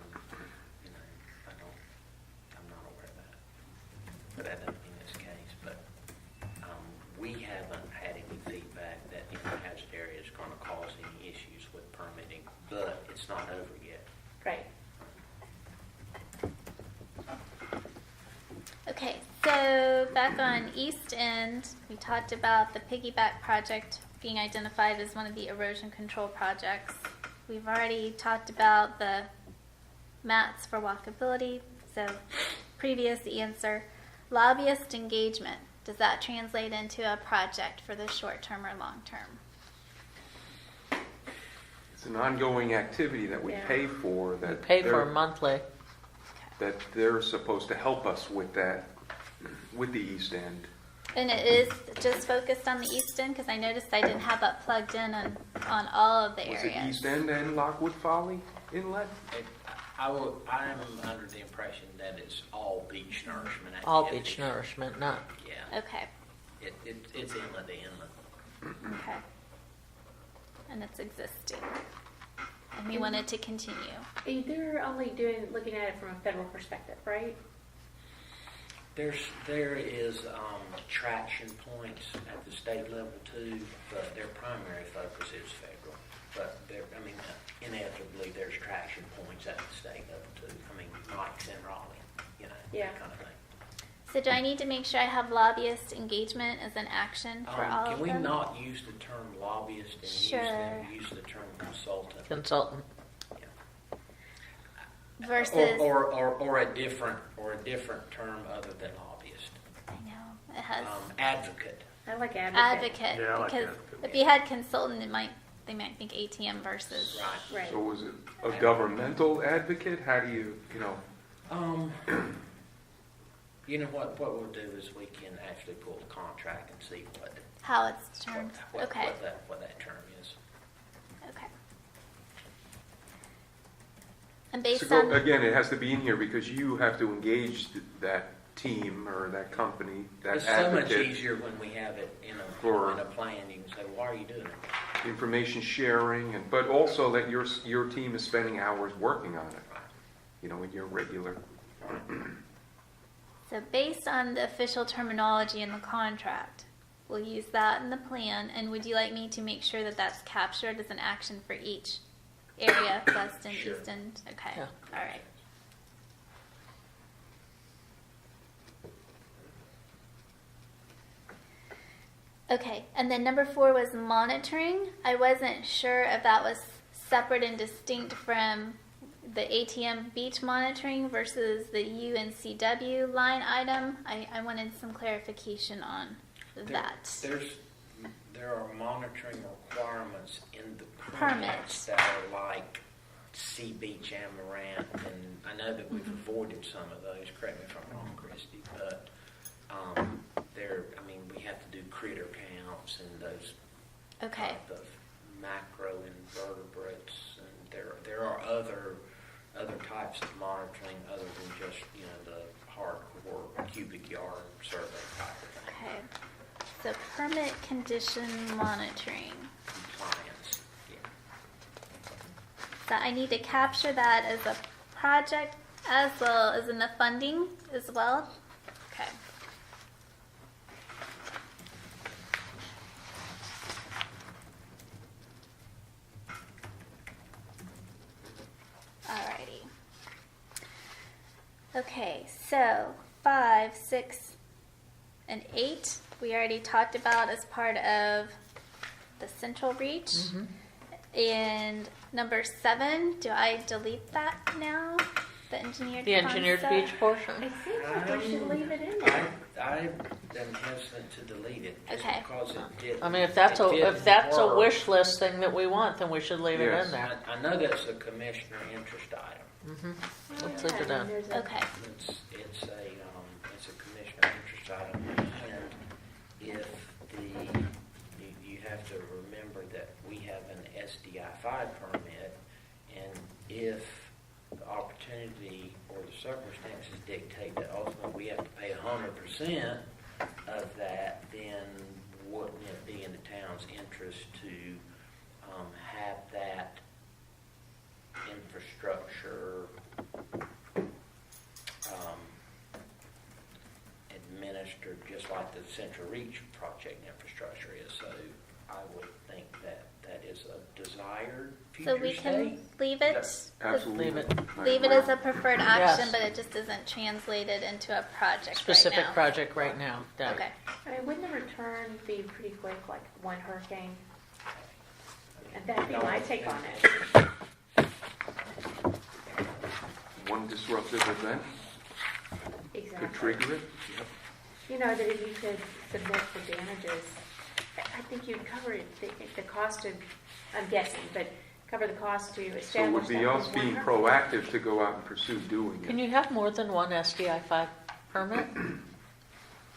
not aware of that. But that doesn't mean it's the case. But we haven't had any feedback that the hazard area is going to cause any issues with permitting. But it's not over yet. Right. Okay, so back on East End, we talked about the piggyback project being identified as one of the erosion control projects. We've already talked about the mats for walkability, so previous answer. Lobbyist engagement, does that translate into a project for the short term or long term? It's an ongoing activity that we Yeah. pay for. We That pay for they're- monthly. that they're supposed to help us with that, with the East End. And it is just focused on the East End, because I noticed I didn't have that plugged in on all of the Was areas. it East End and Lockwood Folly Inlet? I'm under the impression that it's all beach nourishment activity. All beach nourishment, not. Yeah. Okay, It's inlet to inlet. okay. And it's existing. And we want it to continue. They're only looking at it from a federal perspective, right? There is traction points at the state level too, but their primary focus is federal. But inevitably there's traction points at the state level too. Mike's in Raleigh, Yeah. that kind of thing. So do I need to make sure I have lobbyist engagement as an action for all Can of we them? not use the term lobbyist and Sure. use the term consultant? Consultant. Versus, Or a different term other than lobbyist. I know, it has Advocate. I like advocate. advocate, Yeah, I like because advocate. if you had consultant, they might think ATM versus. Right. Right. So was it a governmental advocate? How do you, What we'll do is we can actually pull the contract and see How it's termed. Okay, what that term is. okay. And based So on, again, it has to be in here because you have to engage that team or that company, that It's so much advocate. easier when we have it in For- a plan. You can say, why are you doing it? Information sharing, but also that your team is spending hours working on it, in your regular. so based on the official terminology in the contract, we'll use that in the plan, and would you like me to make sure that that's captured as an action for each area, West and Sure. East End? Okay, Yeah. all right. Okay, and then number 4 was monitoring. I wasn't sure if that was separate and distinct from the ATM beach monitoring versus the UNCW line item. I wanted some clarification on that. There are monitoring requirements in the Permits. permits that are like Sea Beach Amaranth, and I know that we've avoided some of those. Correct me if I'm wrong, Christy, but we have to do critter counts and those Okay. type of macro invertebrates, and there are other types of monitoring other than just the hardcore cubic yard survey type of thing. Okay. So permit condition monitoring. Compliance. Yeah. So I need to capture that as a project as well as in the funding as well. Okay. Alrighty. Okay, so 5, 6, and 8 we already talked about as part of the central reach. And number 7, do I delete that now? The engineered The engineered concept? beach portion? It seems like we should leave it in there. I am hesitant to delete it just Okay. because it did. I mean, if that's a work. wish list thing that we want, then we should leave it Yes. in there. I know that's a commissioner interest item. Let's leave it in. There's a- Okay. It's a commissioner interest item, and if you have to remember that we have an SDI 5 permit, and if the opportunity or the circumstances dictate that ultimately we have to pay 100% of that, then wouldn't it be in the town's interest to have that infrastructure administered just like the Central Reach project infrastructure is? So I would think that is a desired future So we can state. leave it, Absolutely. Leave it. I leave it agree. as a preferred action, Yes. but it just isn't translated into a project Specific right now. project right now. Done. Okay. I mean, wouldn't the return be pretty quick, like one hurricane? And that'd be my take on it. One disruptive event Exactly. could trigger it. You know, that if you could submit the damages, I think you'd cover it, the cost of, I'm guessing, but cover the cost to So it establish would be that us with one being hurricane. proactive to go out and pursue doing Can it. you have more than one SDI 5 permit?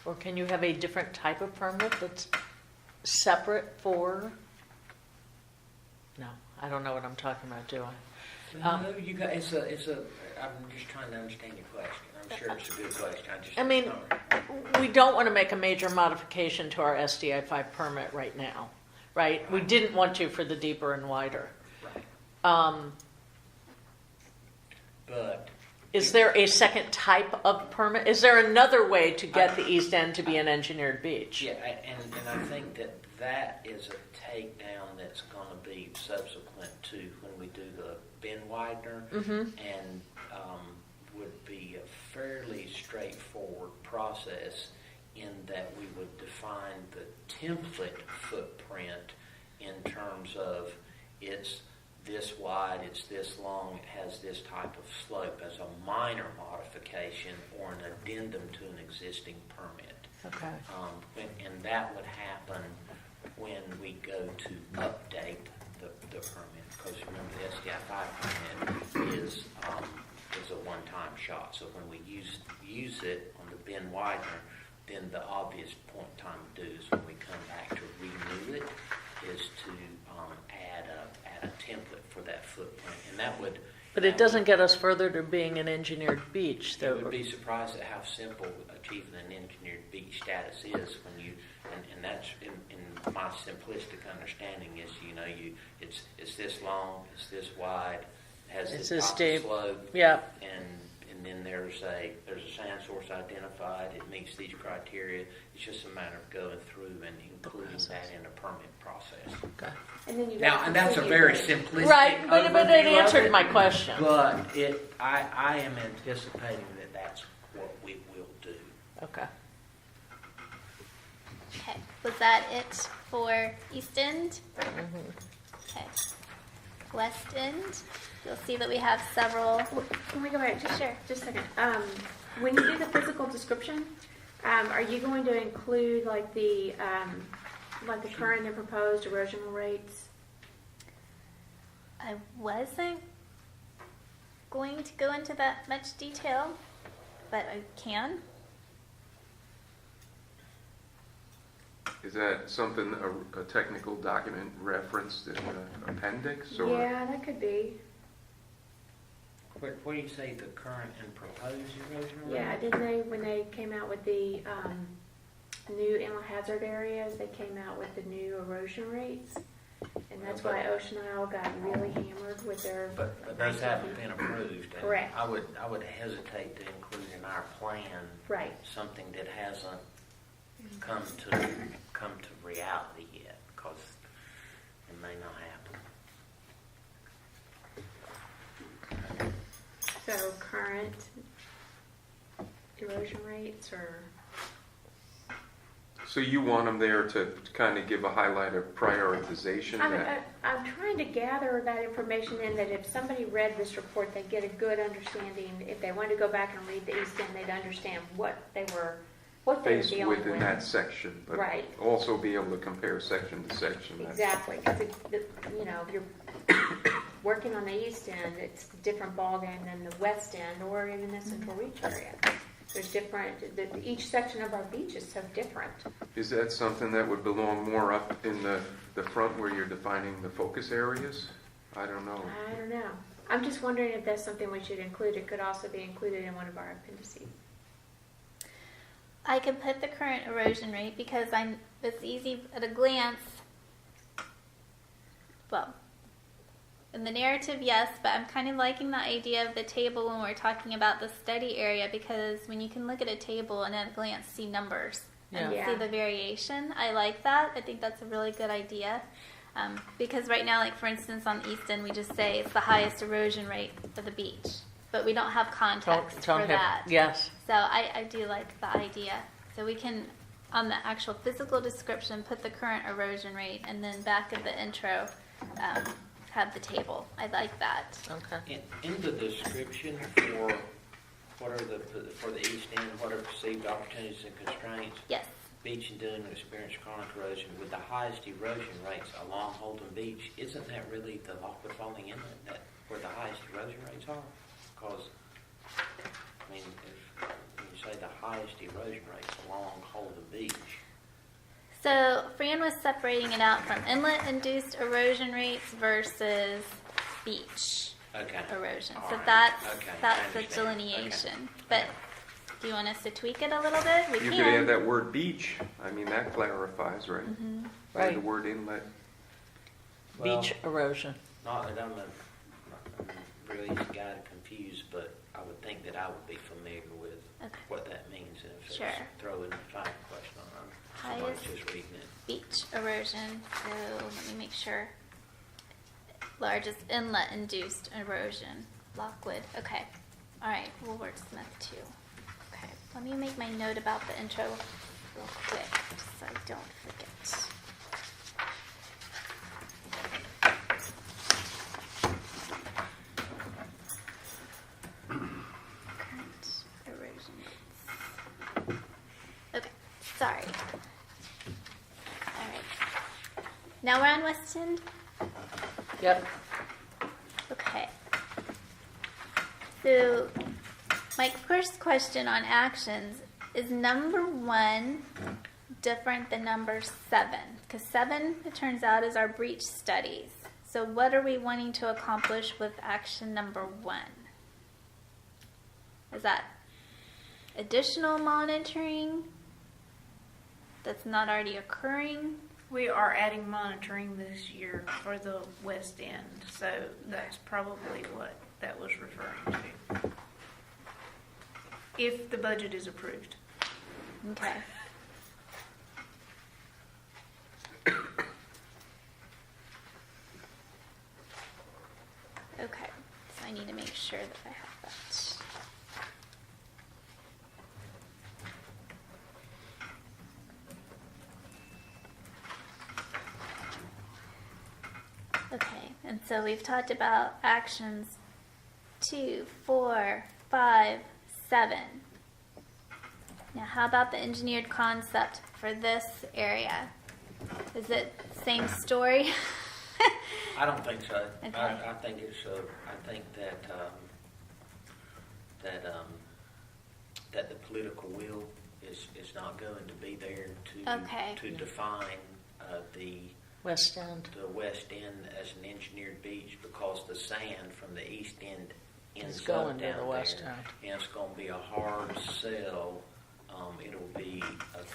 Or can you have a different type of permit that's separate for? No, I don't know what I'm talking about, do I? No, you guys, I'm just trying to understand your question. I'm sure it's a good question. I mean, we don't want to make a major modification to our SDI 5 permit right now, right? We didn't want to for the deeper and wider. Right. But Is there a second type of permit? Is there another way to get the East End to be an engineered beach? yeah, and I think that is a takedown that's going to be subsequent to when we do the bin widener, and would be a fairly straightforward process in that we would define the template footprint in terms of it's this wide, it's this long, it has this type of slope as a minor modification or an addendum to an existing permit. Okay. And that would happen when we go to update the permit, because remember the SDI 5 permit is a one-time shot. So when we use it on the bin widener, then the obvious point in time to do is when we come back to renew it is to add a template for that footprint, and that would. But it doesn't get us further to being an engineered beach, You though. would be surprised at how simple achieving an engineered beach status is when you, and that's in my simplistic understanding is, it's this long, it's this wide, has It's this this top steep. slope, Yeah. and then there's a sand source identified, it meets these criteria. It's just a matter of going through and including that in a permit process. Okay. And then you Now, guys and that's a continue very to- simplistic Right, but it overview of answered it. my question. But I am anticipating that that's what we will do. Okay. Okay. Was that it for East End? Okay. West End? you'll see that we have several. Can we go back? Sure. Just a second. When you do the physical description, are you going to include like the current and proposed erosional rates? I wasn't going to go into that much detail, but I can. Is that something, a technical document referenced in the appendix, or? Yeah, that could be. Where do you say the current and proposed erosion rate? Yeah, didn't they, when they came out with the new inlet hazard areas, they came out with the new erosion rates? And that's why Ocean Isle got really hammered with their. But those haven't been approved. And Correct. I would hesitate to include in our plan Right. something that hasn't come to reality yet, because it may not happen. So current erosion rates or? So you want them there to kind of give a highlight of prioritization? I'm trying to gather that information in that if somebody read this report, they'd get a good understanding. If they wanted to go back and read the East End, they'd understand what they were faced dealing with in that section, but Right. also be able to compare section to section. Exactly, because if you're working on the East End, it's a different ballgame than the West End or even the Central Reach area. There's different, each section of our beach is so different. Is that something that would belong more up in the front where you're defining the focus areas? I don't know. I don't know. I'm just wondering if that's something we should include. It could also be included in one of our appendices. I can put the current erosion rate because it's easy at a glance. Well, in the narrative, yes, but I'm kind of liking the idea of the table when we're talking about the study area, because when you can look at a table and at a glance see numbers and Yeah. see the variation, I like that. I think that's a really good idea. Because right now, like for instance, on the East End, we just say it's the highest erosion rate for the beach, but we don't have context for that. Yes. So I do like the idea. So we can, on the actual physical description, put the current erosion rate, and then back at the intro, have the table. I like that. Okay. In the description for for the East End, what are perceived opportunities and constraints, Yes. beach and dune experience chronic erosion with the highest erosion rates along Holden Beach. Isn't that really the Lockwood Falling Inlet where the highest erosion rates are? Because, I mean, when you say the highest erosion rates along Holden Beach, So Fran was separating it out from inlet-induced erosion rates versus beach okay. erosion. All So right. that's Okay, I that's the understand. delineation. Okay. But do you want us to tweak it a little bit? We You can. could add that word beach. I mean, that clarifies, right? Mhm. Add Right. the word inlet. Beach erosion. Not that I'm a really easy guy to confuse, but I would think that I would be familiar with Okay. what that means. And if Sure. it's throwing a final question on somebody's Highest just reading it. beach erosion. So let me make sure. Largest inlet-induced erosion. Lockwood. Okay. All right. We'll wordsmith too. Okay. Let me make my note about the intro real quick, just so I don't forget. Current erosion rates. Okay. Sorry. All right. Now we're on West End. Yep. Okay. So, my first question on actions is number 1 different than number 7? Because 7, it turns out, is our breach studies. So, what are we wanting to accomplish with action number 1? Is that additional monitoring that's not already occurring? We are adding monitoring this year for the West End, so that's probably what that was referring to. If the budget is approved. Okay. Okay, so I need to make sure that I have that. Okay, And so we've talked about actions 2, 4, 5, 7. Now, how about the engineered concept for this area? Is it same story? I don't think so. Okay. I think it's. I think that that the political will is not going to be there to define the West End. the west end as an engineered beach, because the sand from the east end ends It's going up to down the west there, end. and it's going to be a hard sell.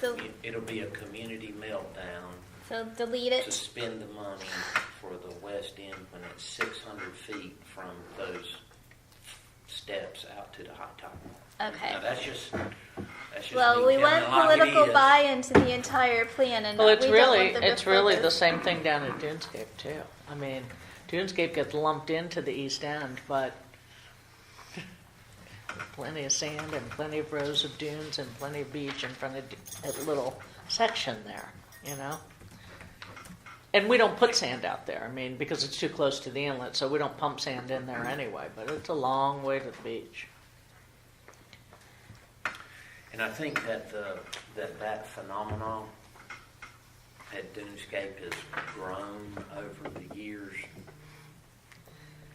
So- It'll be a community meltdown So delete to it. spend the money for the west end when it's 600 feet from those steps out to the hot top. Okay. Now that's just Well, me we telling want it like it political is. buy-in to the entire plan, and Well, it's we really, don't want them it's to really the focus. same thing down at Dunescape too. I mean, Dunescape gets lumped into the East End, but plenty of sand and plenty of rows of dunes and plenty of beach in front of a little section there, you know? And we don't put sand out there, I mean, because it's too close to the inlet, so we don't pump sand in there anyway, but it's a long way to the beach. And I think that that phenomenon at Dunescape has grown over the years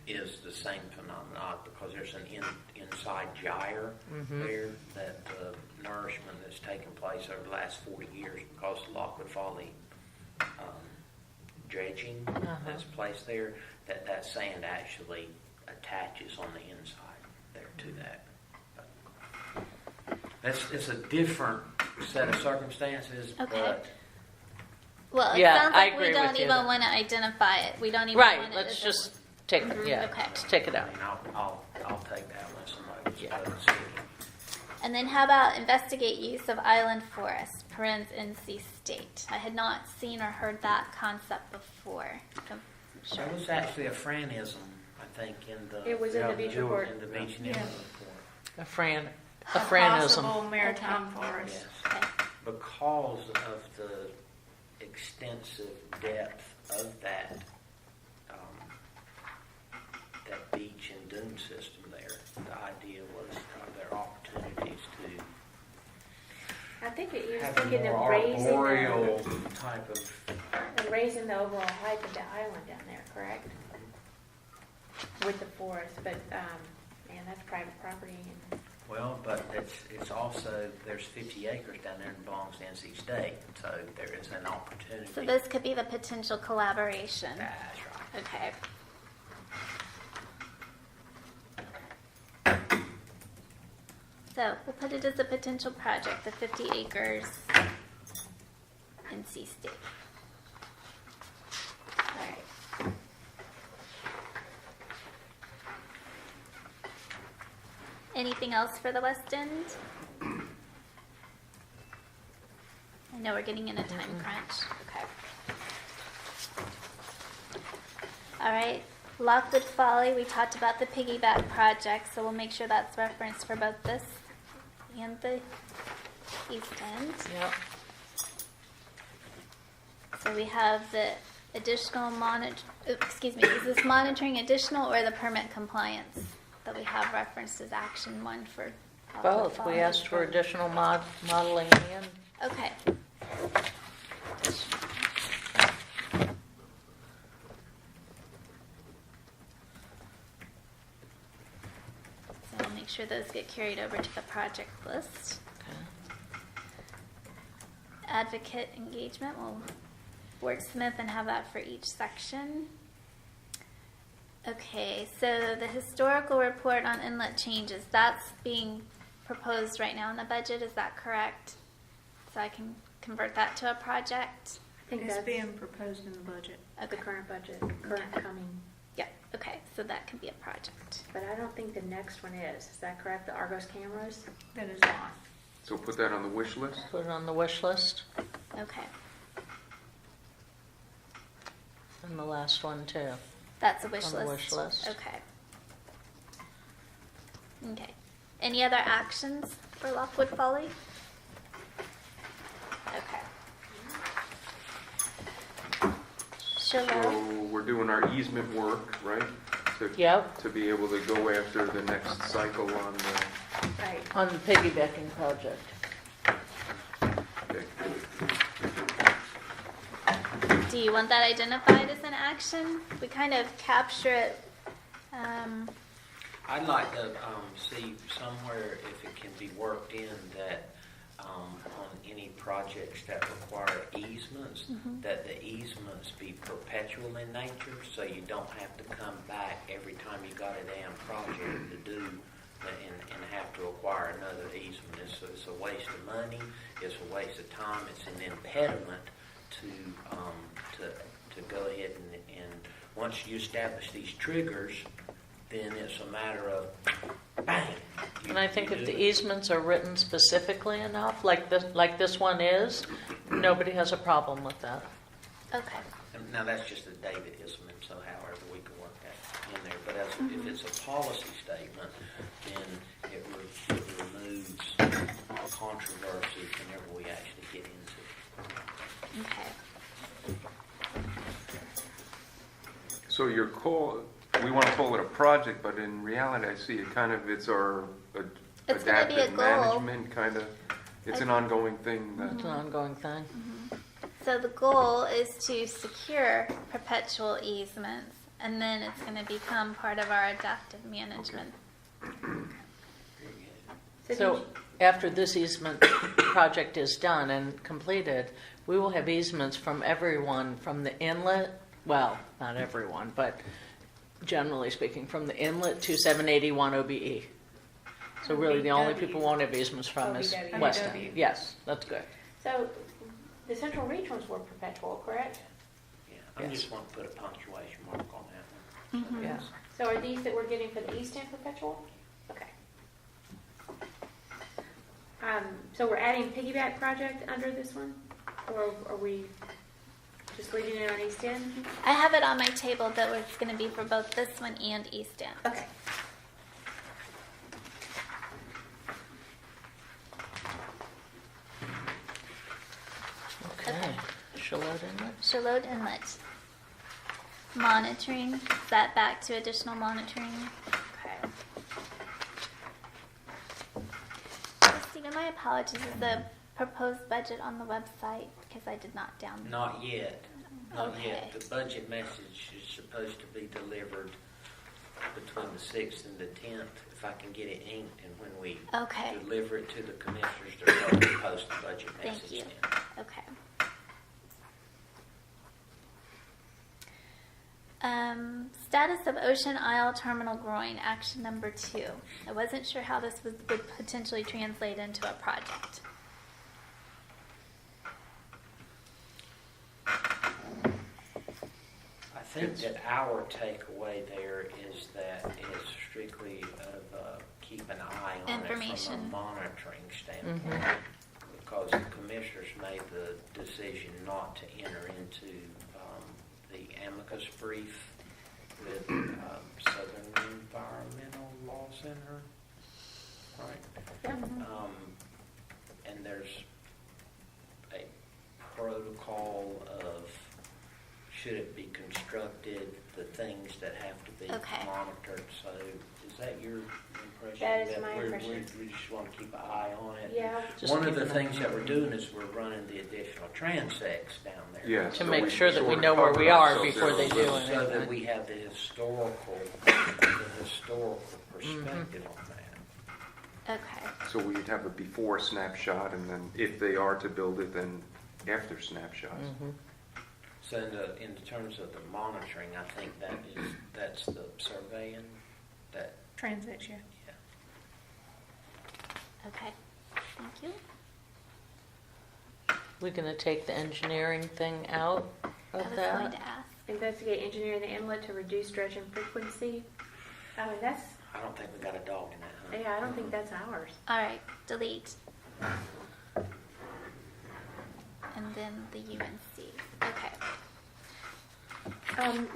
is the same phenomenon, because there's an inside gyre there, that nourishment that's taken place over the last 40 years because of Lockwood Folly dredging that's placed there, that sand actually attaches on the inside there to that. It's a different set of circumstances, Okay. but Well, it Yeah, sounds I like agree we don't with you even that- want to identify it. We don't even Right, want it let's as a- just take, yeah, Okay. just take it I out. mean, I'll take that one. Somebody Yeah. And then how about investigate use of island forest, parens NC State? I had not seen or heard that concept before. I'm sure. That was actually a Franism, I think, in the It was in the beach report. in the beach and Yeah. inlet report. A Franism. Possible maritime forest. Yes, Okay. because of the extensive depth of that that beach and dune system there. The idea was there are opportunities to I think that you're have thinking more of arboreal type of. raising the overall height of the island down there, correct? With the forest, but, man, that's private property. And Well, but it's also, there's 50 acres down there that belongs to NC State, so there is an opportunity. So this could be the potential collaboration. That's right. Okay. So we'll put it as a potential project, the 50 acres in C State. All right. Anything else for the West End? I know we're getting in a time crunch. Okay. All right. Lockwood Folly, we talked about the piggyback project, so we'll make sure that's referenced for both this and the East End. Yep. So we have the additional is this monitoring additional or the permit compliance that we have referenced as action 1 for Lockwood Both, Folly? we asked for additional modeling and Okay. So we'll make sure those get carried over to the project list. Advocate engagement, we'll wordsmith and have that for each section. Okay, so the historical report on inlet changes, that's being proposed right now in the budget, is that correct? So I can convert that to a project? I think It's that's being proposed in the budget. the Okay. current budget, current coming. Yeah, okay, so that can be a project. But I don't think the next one is. Is that correct? The Argos cameras? That is not. So put that on the wish list? put it on the wish list. Okay, And the last one too. that's a wish On list. the wish list. Okay. Okay. Any other actions for Lockwood Folly? Okay. Shallow. So we're doing our easement work, right? Yep, To be able to go after the next cycle on the, Right. on the piggybacking project. okay. Do you want that identified as an action? We kind of capture it. I'd like to see somewhere if it can be worked in that on any projects that require easements, that the easements be perpetual in nature, so you don't have to come back every time you got a damn project to do and have to acquire another easement. It's a waste of money. It's a waste of time. It's an impediment to go ahead and once you establish these triggers, then it's a matter of bang. And I think you if do the it. easements are written specifically enough, like this one is, nobody has a problem with that. Okay. And now that's just a Davidism, so however we can work that in there. But if it's a policy statement, then it removes controversy whenever we actually get into it. Okay. So we want to call it a project, but in reality, I see it kind of, it's our It's gonna be a adaptive goal. management kind of, it's an ongoing thing that, It's an ongoing thing. So the goal is to secure perpetual easements, and then it's going to become part of our adaptive management. So after this easement project is done and completed, we will have easements from everyone from the inlet, well, not everyone, but generally speaking, from the inlet to 781 OBE. So really, the only people who won't have easements from is OBW. Weston. Yes, that's good. So the central regions were perpetual, correct? Yeah, I Yes. just want to put a punctuation mark on that one. Yeah. So are these that we're getting for the East End perpetual? Okay. So we're adding piggyback project under this one? Or are we just leaving it on East End? I have it on my table that it's going to be for both this one and East End. Okay. Okay. Charlotte Inlet? Charlotte Inlet. Monitoring. Is that back to additional monitoring? Okay. Stephen, my apologies. Is the proposed budget on the website? Because I did not download. Not yet. Not Okay. yet. The budget message is supposed to be delivered between the 6th and the 10th, if I can get it inked, and when we Okay. deliver it to the commissioners, they're going to post the budget Thank message you. then. Okay. Status of Ocean Isle Terminal Groin, action number 2. I wasn't sure how this would potentially translate into a project. I think that our takeaway there is that it's strictly of keep an eye on it from Information. a monitoring standpoint. Because the commissioners made the decision not to enter into the amicus brief with Southern Environmental Law Center, right? And there's a protocol of should it be constructed, the things that have to be Okay. monitored. So is that your impression? That is my impression. We just want to keep an eye on it. Yeah. Just One of keep the an eye things on that it. we're doing is we're running the additional transects down there. yeah. To so make we sure that we sort of know where cover we are ourselves before there they a do little. it. So that we have the historical perspective on that. Okay. So we'd have a before snapshot, and then if they are to build it, then after snapshots. So in terms of the monitoring, I think that's the surveying that, Transit, yeah. Okay. Thank you. We're going to take the engineering thing out I of was going that. to ask. Investigate engineering the inlet to reduce dredging frequency. I mean, that's, I don't think we got a dog in that hunt. yeah, I don't think that's ours. All right. Delete. And then the UNC. Okay.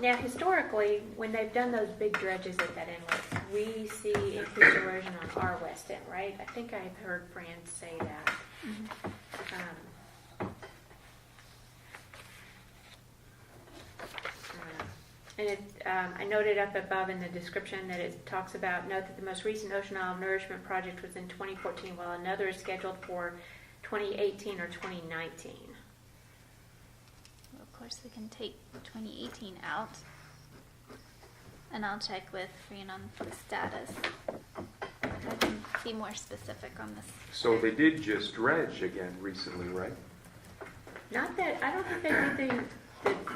Now, historically, when they've done those big dredges at that inlet, we see increased erosion on our west end, right? I think I've heard Fran say that. And I noted up above in the description that it talks about, note that the most recent Ocean Isle Nourishment Project was in 2014, while another is scheduled for 2018 or 2019. Of course, we can take 2018 out. And I'll check with Fran on the status. I can be more specific on this. So they did just dredge again recently, right? Not that, I don't think they did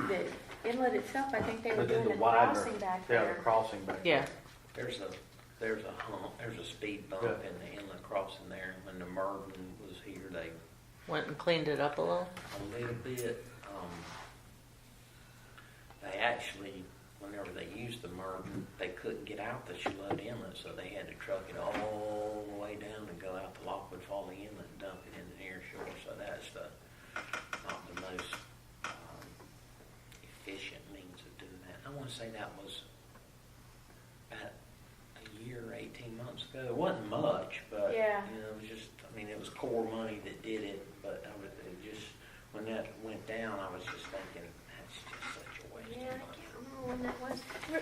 the inlet itself. I think they were They did doing the the widener. crossing back Yeah, there. the crossing back Yeah, there. There's a hump, there's a speed bump Yeah. in the inlet crossing there. When the Mervyn was here, they, went and cleaned it up a little. a little bit, they actually, whenever they used the Mervyn, they couldn't get out the Charlotte Inlet, so they had to truck it all the way down and go out to Lockwood Folly Inlet and dump it in the near shore. So that's not the most efficient means of doing that. I want to say that was about a year, 18 months ago. It wasn't much, but Yeah. it was just, I mean, it was core money that did it, but it just, when that went down, I was just thinking, that's just such a waste Yeah, I of money. can't remember when that was.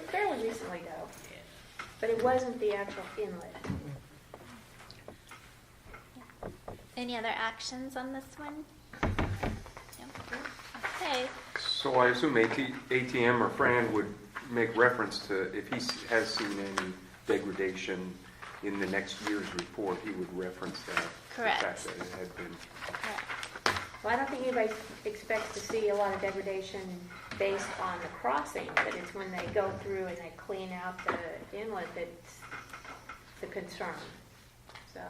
Fairly recently, though. Yeah. But it wasn't the actual inlet. Any other actions on this one? No. Okay. So I assume ATM or Fran would make reference to, if he has seen any degradation in the next year's report, he would reference that. Correct. The fact that it had been. Correct. Well, I don't think anybody expects to see a lot of degradation based on the crossing, but it's when they go through and they clean out the inlet that's the concern. So,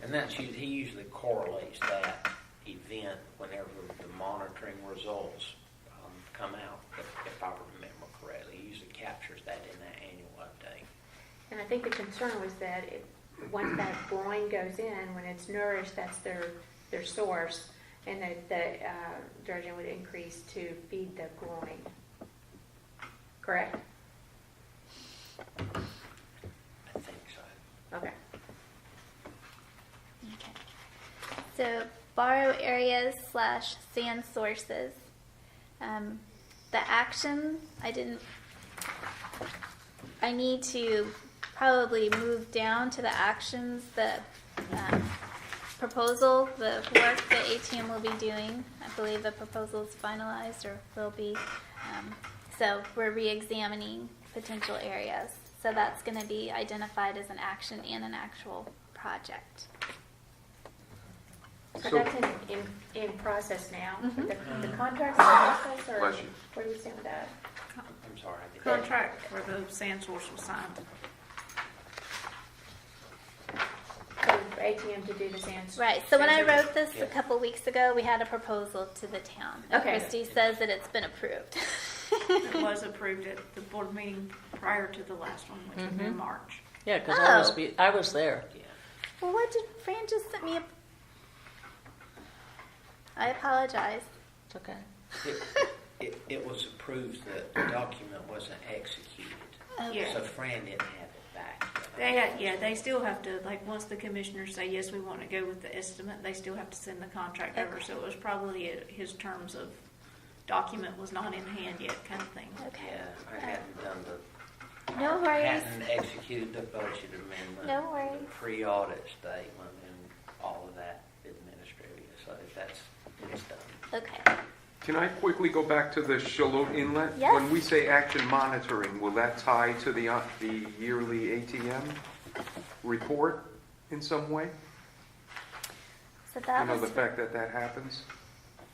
And he usually correlates that event whenever the monitoring results come out, if I remember correctly. He usually captures that in that annual update. and I think the concern was that once that groin goes in, when it's nourished, that's their source, and that the dredging would increase to feed the groin. Correct? I think so. Okay. Okay. So borrow areas / sand sources. The action, I need to probably move down to the actions, the proposal, the work that ATM will be doing. I believe the proposal is finalized or will be. So we're re-examining potential areas. So that's going to be identified as an action and an actual project. So So- that's in process now? Mhm. The contract's in process, or Bless you. where do we stand with that? I'm sorry. I didn't- Contract for the sand source was signed. So for ATM to do the sand. Right, so when I sand- wrote this Yeah. a couple weeks ago, we had a proposal to the town. And Okay. Christie says that it's been approved. It was approved at the board meeting prior to the last one, which was in March. Yeah, because Oh. I was there. Yeah. Well, what did Fran just sent me? I apologize. It's okay. It was approved, the document wasn't executed. Yeah. So Fran didn't have it back. They still have to, like, once the commissioners say, yes, we want to go with the estimate, they still have to send the contract over. Okay. So it was probably at his terms of document was not in hand yet kind of thing. Okay. Yeah, I hadn't done No worries. hadn't executed the budget amendment. No worries. The pre-audit statement and all of that administrative, so it's done. Okay. Can I quickly go back to the Charlotte Inlet? Yes. When we say action monitoring, will that tie to the yearly ATM report in some way? So that You know, the was fact that that happens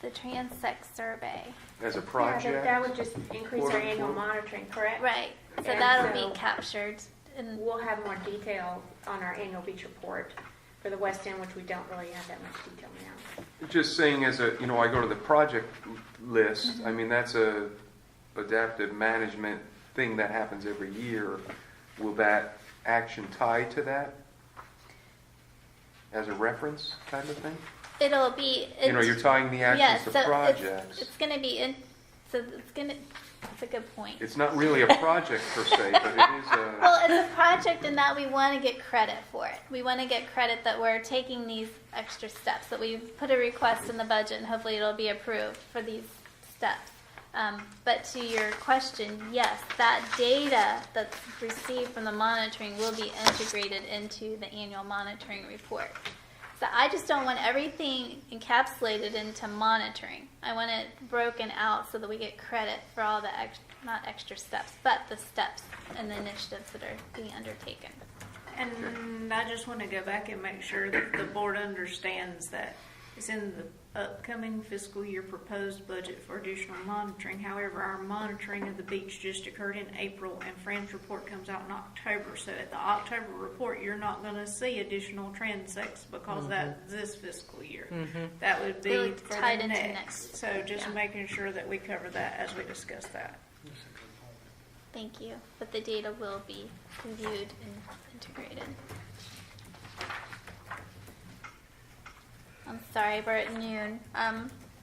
the Transect survey. as a Yeah, project? but that would just increase our Quote, annual unquote. monitoring, correct? Right. So And that'll so- be captured. And We'll have more detail on our annual beach report for the West End, which we don't really have that much detail now. Just saying as a, I go to the project list, I mean, that's a adaptive management thing that happens every year. Will that action tie to that as a reference kind of thing? it'll be. You're tying the actions to projects. It's going to be in. So it's going to. That's a good point. It's not really a project per se, but it is a, Well, it's a project in that we want to get credit for it. We want to get credit that we're taking these extra steps, that we've put a request in the budget and hopefully it'll be approved for these steps. But to your question, yes, that data that's received from the monitoring will be integrated into the annual monitoring report. So I just don't want everything encapsulated into monitoring. I want it broken out so that we get credit for all the not extra steps, but the steps and the initiatives that are being undertaken. And I just want to go back and make sure that the board understands that it's in the upcoming fiscal year proposed budget for additional monitoring. However, our monitoring of the beach just occurred in April, and Fran's report comes out in October. So at the October report, you're not going to see additional transects because that's this fiscal year. That would be Really for tied the into next. next. So just Yeah. making sure that we cover that as we discuss that. Thank you. But the data will be reviewed and integrated. I'm sorry, we're at noon.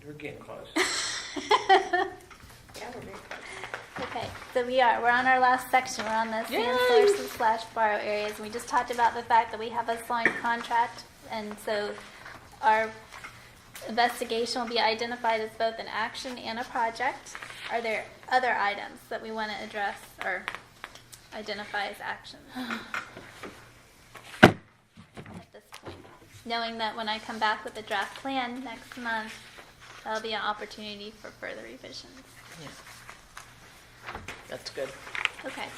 We're getting close. Yeah, we're very close. Okay, so we're on our last section. We're on the sand sources / borrow areas. And we just talked about the fact that we have a signed contract, and so our investigation will be identified as both an action and a project. Are there other items that we want to address or identify as actions at this point? Knowing that when I come back with the draft plan next month, that'll be an opportunity for further revisions. Yeah. That's good. Okay.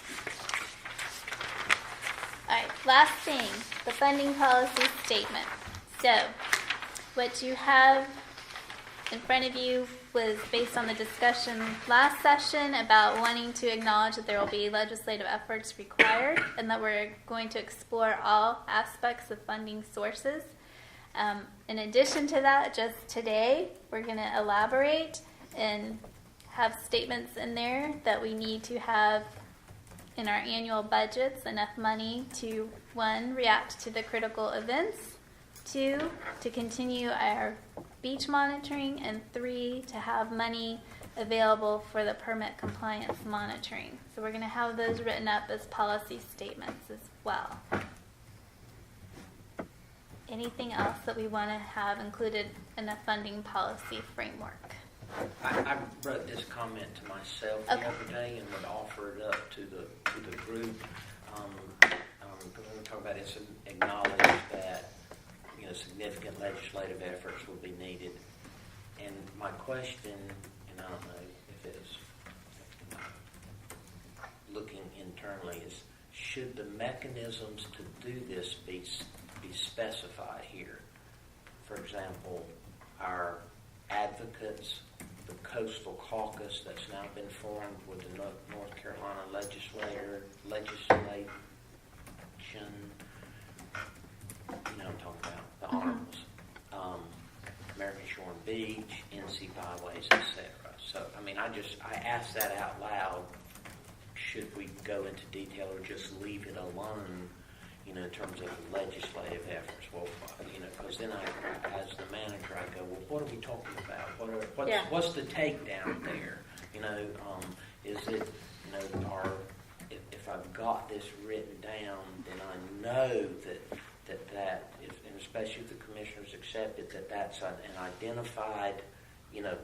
All right, last thing, the funding policy statement. So, what you have in front of you was based on the discussion last session about wanting to acknowledge that there will be legislative efforts required and that we're going to explore all aspects of funding sources. In addition to that, just today, we're going to elaborate and have statements in there that we need to have in our annual budgets enough money to, 1, react to the critical events, 2, to continue our beach monitoring, and 3, to have money available for the permit compliance monitoring. So we're going to have those written up as policy statements as well. Anything else that we want to have included in a funding policy framework? I wrote this comment to myself the other day and would offer it up to the group. Because when we talk about it, acknowledge that significant legislative efforts will be needed. And my question, and I don't know if it's looking internally, is should the mechanisms to do this be specified here? For example, our advocates, the Coastal Caucus that's now been formed with the North Carolina legislation, I'm talking about the honorables, American Shore and Beach, NC Byways, etc. So, I asked that out loud. Should we go into detail or just leave it alone, in terms of legislative efforts? Well, because then as the manager, I go, well, what are we talking about? What's the takedown there? Is it, if I've got this written down, then I know that and especially if the commissioners accept it, that's an identified,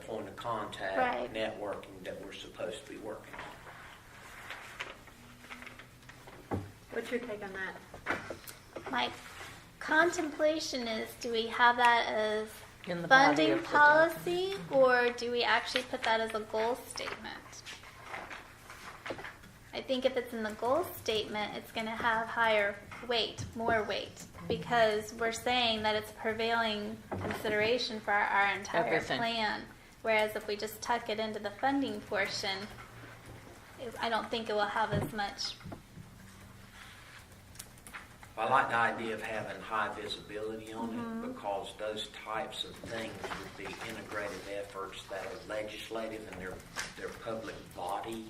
point of contact, right, networking that we're supposed to be working on. What's your take on that? My contemplation is, do we have that as In the body funding of the policy, or do we actually put that as a goal statement? I think if it's in the goal statement, it's going to have higher weight, more weight, because we're saying that it's prevailing consideration for our entire Everything. plan. Whereas if we just tuck it into the funding portion, I don't think it will have as much. I like the idea of having high visibility on it, because those types of things would be integrated efforts that are legislative and they're public body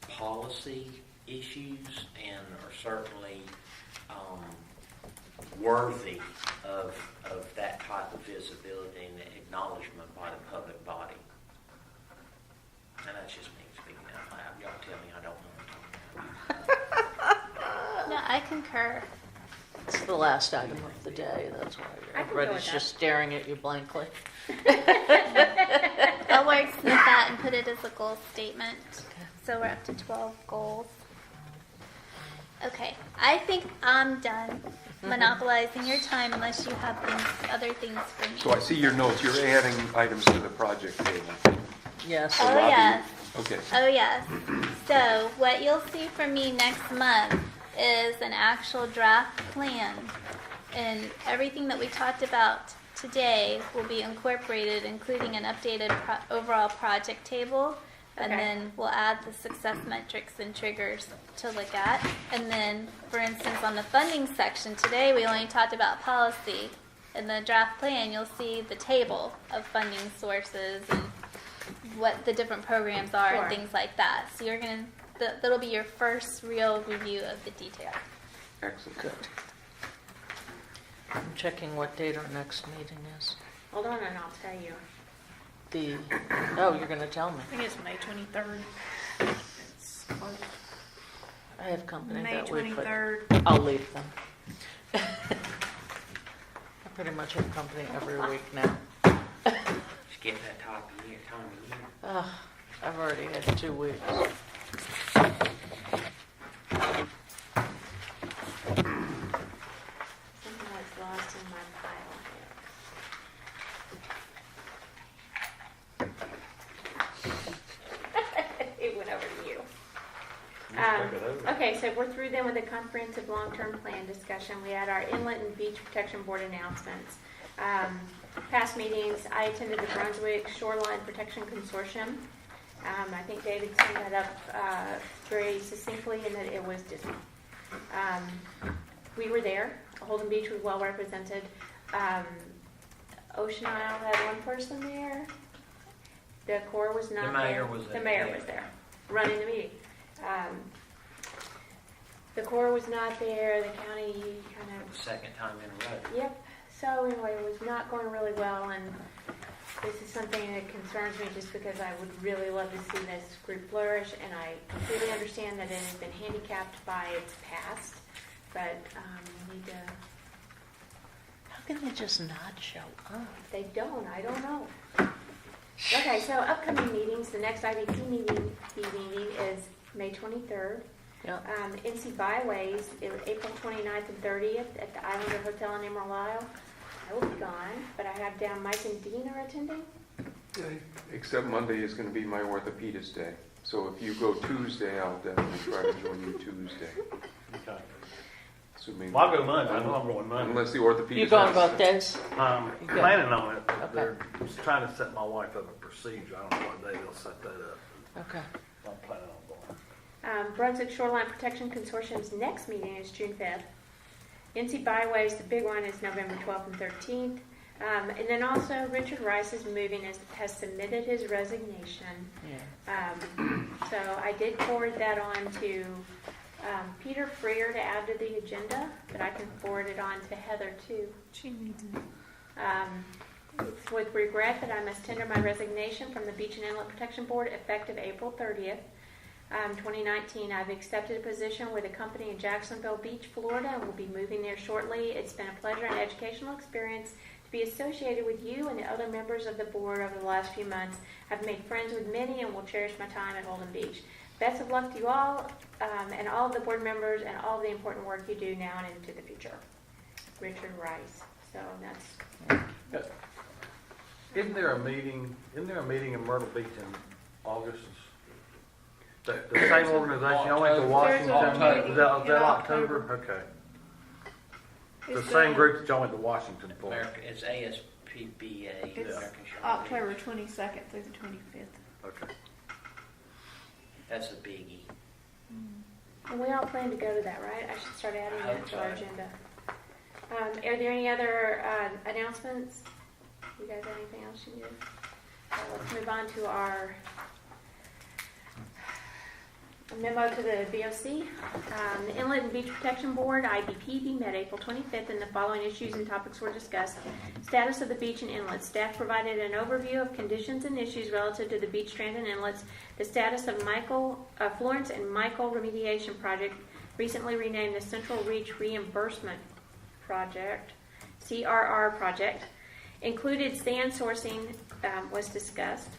policy issues and are certainly worthy of that type of visibility and acknowledgement by the public body. And that's just me speaking out loud. Y'all tell me I don't know what I'm talking about. No, I concur. It's the last item of the day. That's why I can go everybody's with that. just staring at you blankly. I'll wordsmith that and put it as a goal statement. So we're up to 12 goals. Okay, I think I'm done monopolizing your time unless you have other things for me. So I see your notes, you're adding items to the project table. Yes. Oh, lobby. yes. Okay. Oh, yes. So what you'll see from me next month is an actual draft plan. And everything that we talked about today will be incorporated, including an updated overall project table. And Okay. then we'll add the success metrics and triggers to look at. And then, for instance, on the funding section today, we only talked about policy. In the draft plan, you'll see the table of funding sources and what the different programs are Sure. and things like that. So you're gonna, that'll be your first real review of the detail. Excellent. Good. I'm checking what date our next meeting is. Hold on and I'll tell you. Oh, you're going to tell me. I think it's May 23rd. It's close. I have company May that week, but 23rd. I'll leave them. I pretty much have company every week now. Just get that time of year. I've already had 2 weeks. Something that's lost in my pile here. It went over to you. Just take it over. Okay, so we're through then with the comprehensive long-term plan discussion. We had our Inlet and Beach Protection Board announcements. Past meetings, I attended the Brunswick Shoreline Protection Consortium. I think David summed that up very succinctly in that it was just, we were there. Holden Beach was well represented. Ocean Isle had one person there. The Corps was not The mayor there. was The there. mayor was there, running the meeting. The Corps was not there. The county kind of, Second time in a row. yep. So anyway, it was not going really well, and this is something that concerns me just because I would really love to see this group flourish, and I completely understand that it has been handicapped by its past, but we need to. How can they just not show up? If they don't, I don't know. Okay, so upcoming meetings, the next IBP meeting is May 23rd. Yep. NC Byways, April 29th and 30th at the Islander Hotel in Emerald Isle. I will be gone, but I have down Mike and Dean are attending. Except Monday is going to be my orthopedist day. So if you go Tuesday, I'll definitely try to join you Tuesday. Okay. Assuming, Well, I'll go Monday. I know I'm going Monday. unless the orthopedist You going has- both days? I'm Okay. planning on it. Okay. They're trying to set my wife up a procedure. I don't know what day they'll set that up. Okay. I'm planning on going. Brunswick Shoreline Protection Consortium's next meeting is June 5th. NC Byways, the big one, is November 12th and 13th. And then also Richard Rice is moving, has submitted his resignation. Yeah. So I did forward that on to Peter Freer to add to the agenda, but I can forward it on to Heather too. She needs it. It's with regret that I must tender my resignation from the Beach and Inlet Protection Board effective April 30th. 2019, I've accepted a position with a company in Jacksonville Beach, Florida, and will be moving there shortly. It's been a pleasure and educational experience to be associated with you and the other members of the board over the last few months. I've made friends with many and will cherish my time at Holden Beach. Best of luck to you all and all of the board members and all of the important work you do now and into the future. Richard Rice. So that's Isn't there a meeting in Myrtle Beach in August? The same organization, I went to Washington, October. is that In October? Okay. The It's same group that y'all went to Washington for. America, it's ASPBA. It's American Shore October 22nd through the 25th. Okay. That's a biggie. And we all plan to go to that, right? I should start adding I that hope to our so. agenda. Are there any other announcements? You guys have anything else you need? Let's move on to our memo to the BOC. The Inlet and Beach Protection Board, IBPB, met April 25th, and the following issues and topics were discussed. Status of the beach and inlets. Staff provided an overview of conditions and issues relative to the beach, strand, and inlets. The status of Florence and Michael remediation project, recently renamed the Central Reach Reimbursement Project, CRR project. Included sand sourcing was discussed.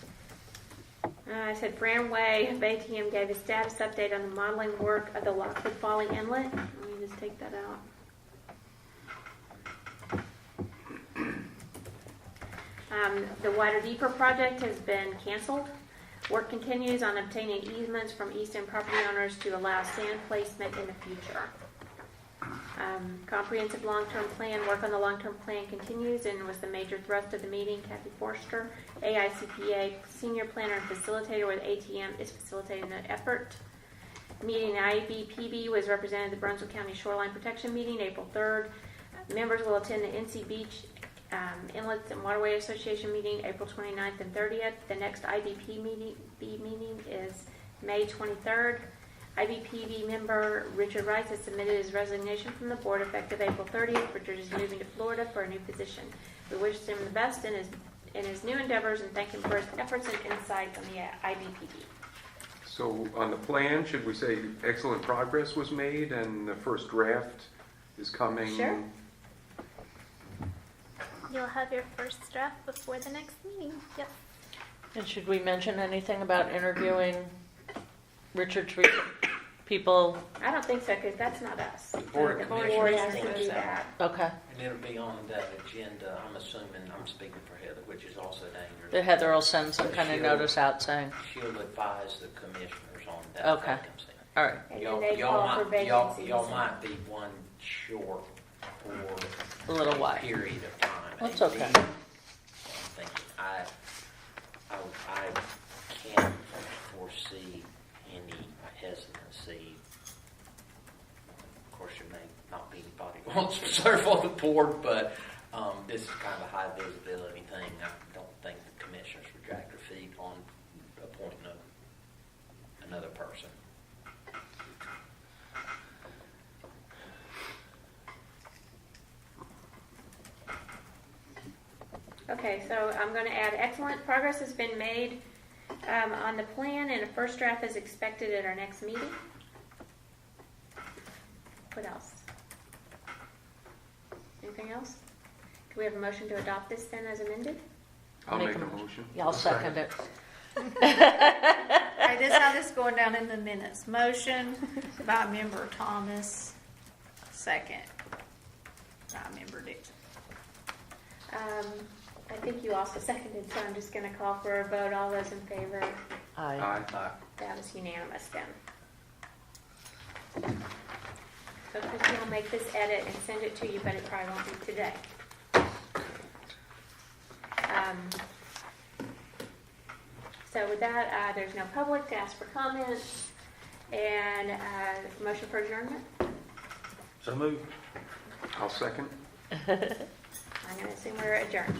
I said Fran Way of ATM gave a status update on the modeling work of the Lockwood Falling Inlet. Let me just take that out. The Wider Deeper project has been canceled. Work continues on obtaining easements from East End property owners to allow sand placement in the future. Comprehensive long-term plan, work on the long-term plan continues and was the major thrust of the meeting. Kathy Forster, AICPA senior planner and facilitator with ATM, is facilitating the effort. Meeting IBPB was represented at the Brunswick County Shoreline Protection Meeting, April 3rd. Members will attend the NC Beach Inlets and Waterway Association meeting, April 29th and 30th. The next IBP meeting is May 23rd. IBPB member Richard Rice has submitted his resignation from the board effective April 30th. Richard is moving to Florida for a new position. We wish him the best in his new endeavors and thank him for his efforts and insights on the IBPB. So on the plan, should we say excellent progress was made and the first draft is coming? Sure. You'll have your first draft before the next meeting. Yep. And should we mention anything about interviewing Richard's people? I don't think so, because that's not us. The Board of The board Commissioners has to wants do that. that. Okay. And it'll be on that agenda, I'm assuming, I'm speaking for Heather, which is also dangerous. That Heather will send some kind of notice out saying, She'll advise the commissioners on that Okay. vacancy. all right, And then they call for vacancies. Y'all might be one short for a little while. period of time. That's And okay. I'm thinking, I can't foresee any hesitancy. Of course, there may not be anybody who wants to serve on the board, but this is kind of a high visibility thing. I don't think the commissioners would drag their feet on appointing another person. Okay, so I'm going to add excellent progress has been made on the plan, and a first draft is expected at our next meeting. What else? Anything else? Do we have a motion to adopt this then as amended? I'll make a motion. Yeah, I'll second it. All right, this is how this is going down in the minutes. Motion by member Thomas, second by member Dixon. I think you also seconded, so I'm just going to call for a vote. All those in favor? Aye. Aye. That was unanimous then. So Christine will make this edit and send it to you, but it probably won't be today. So with that, there's no public to ask for comments, and motion for adjournment. So move. I'll second. I'm going to assume we're adjourned.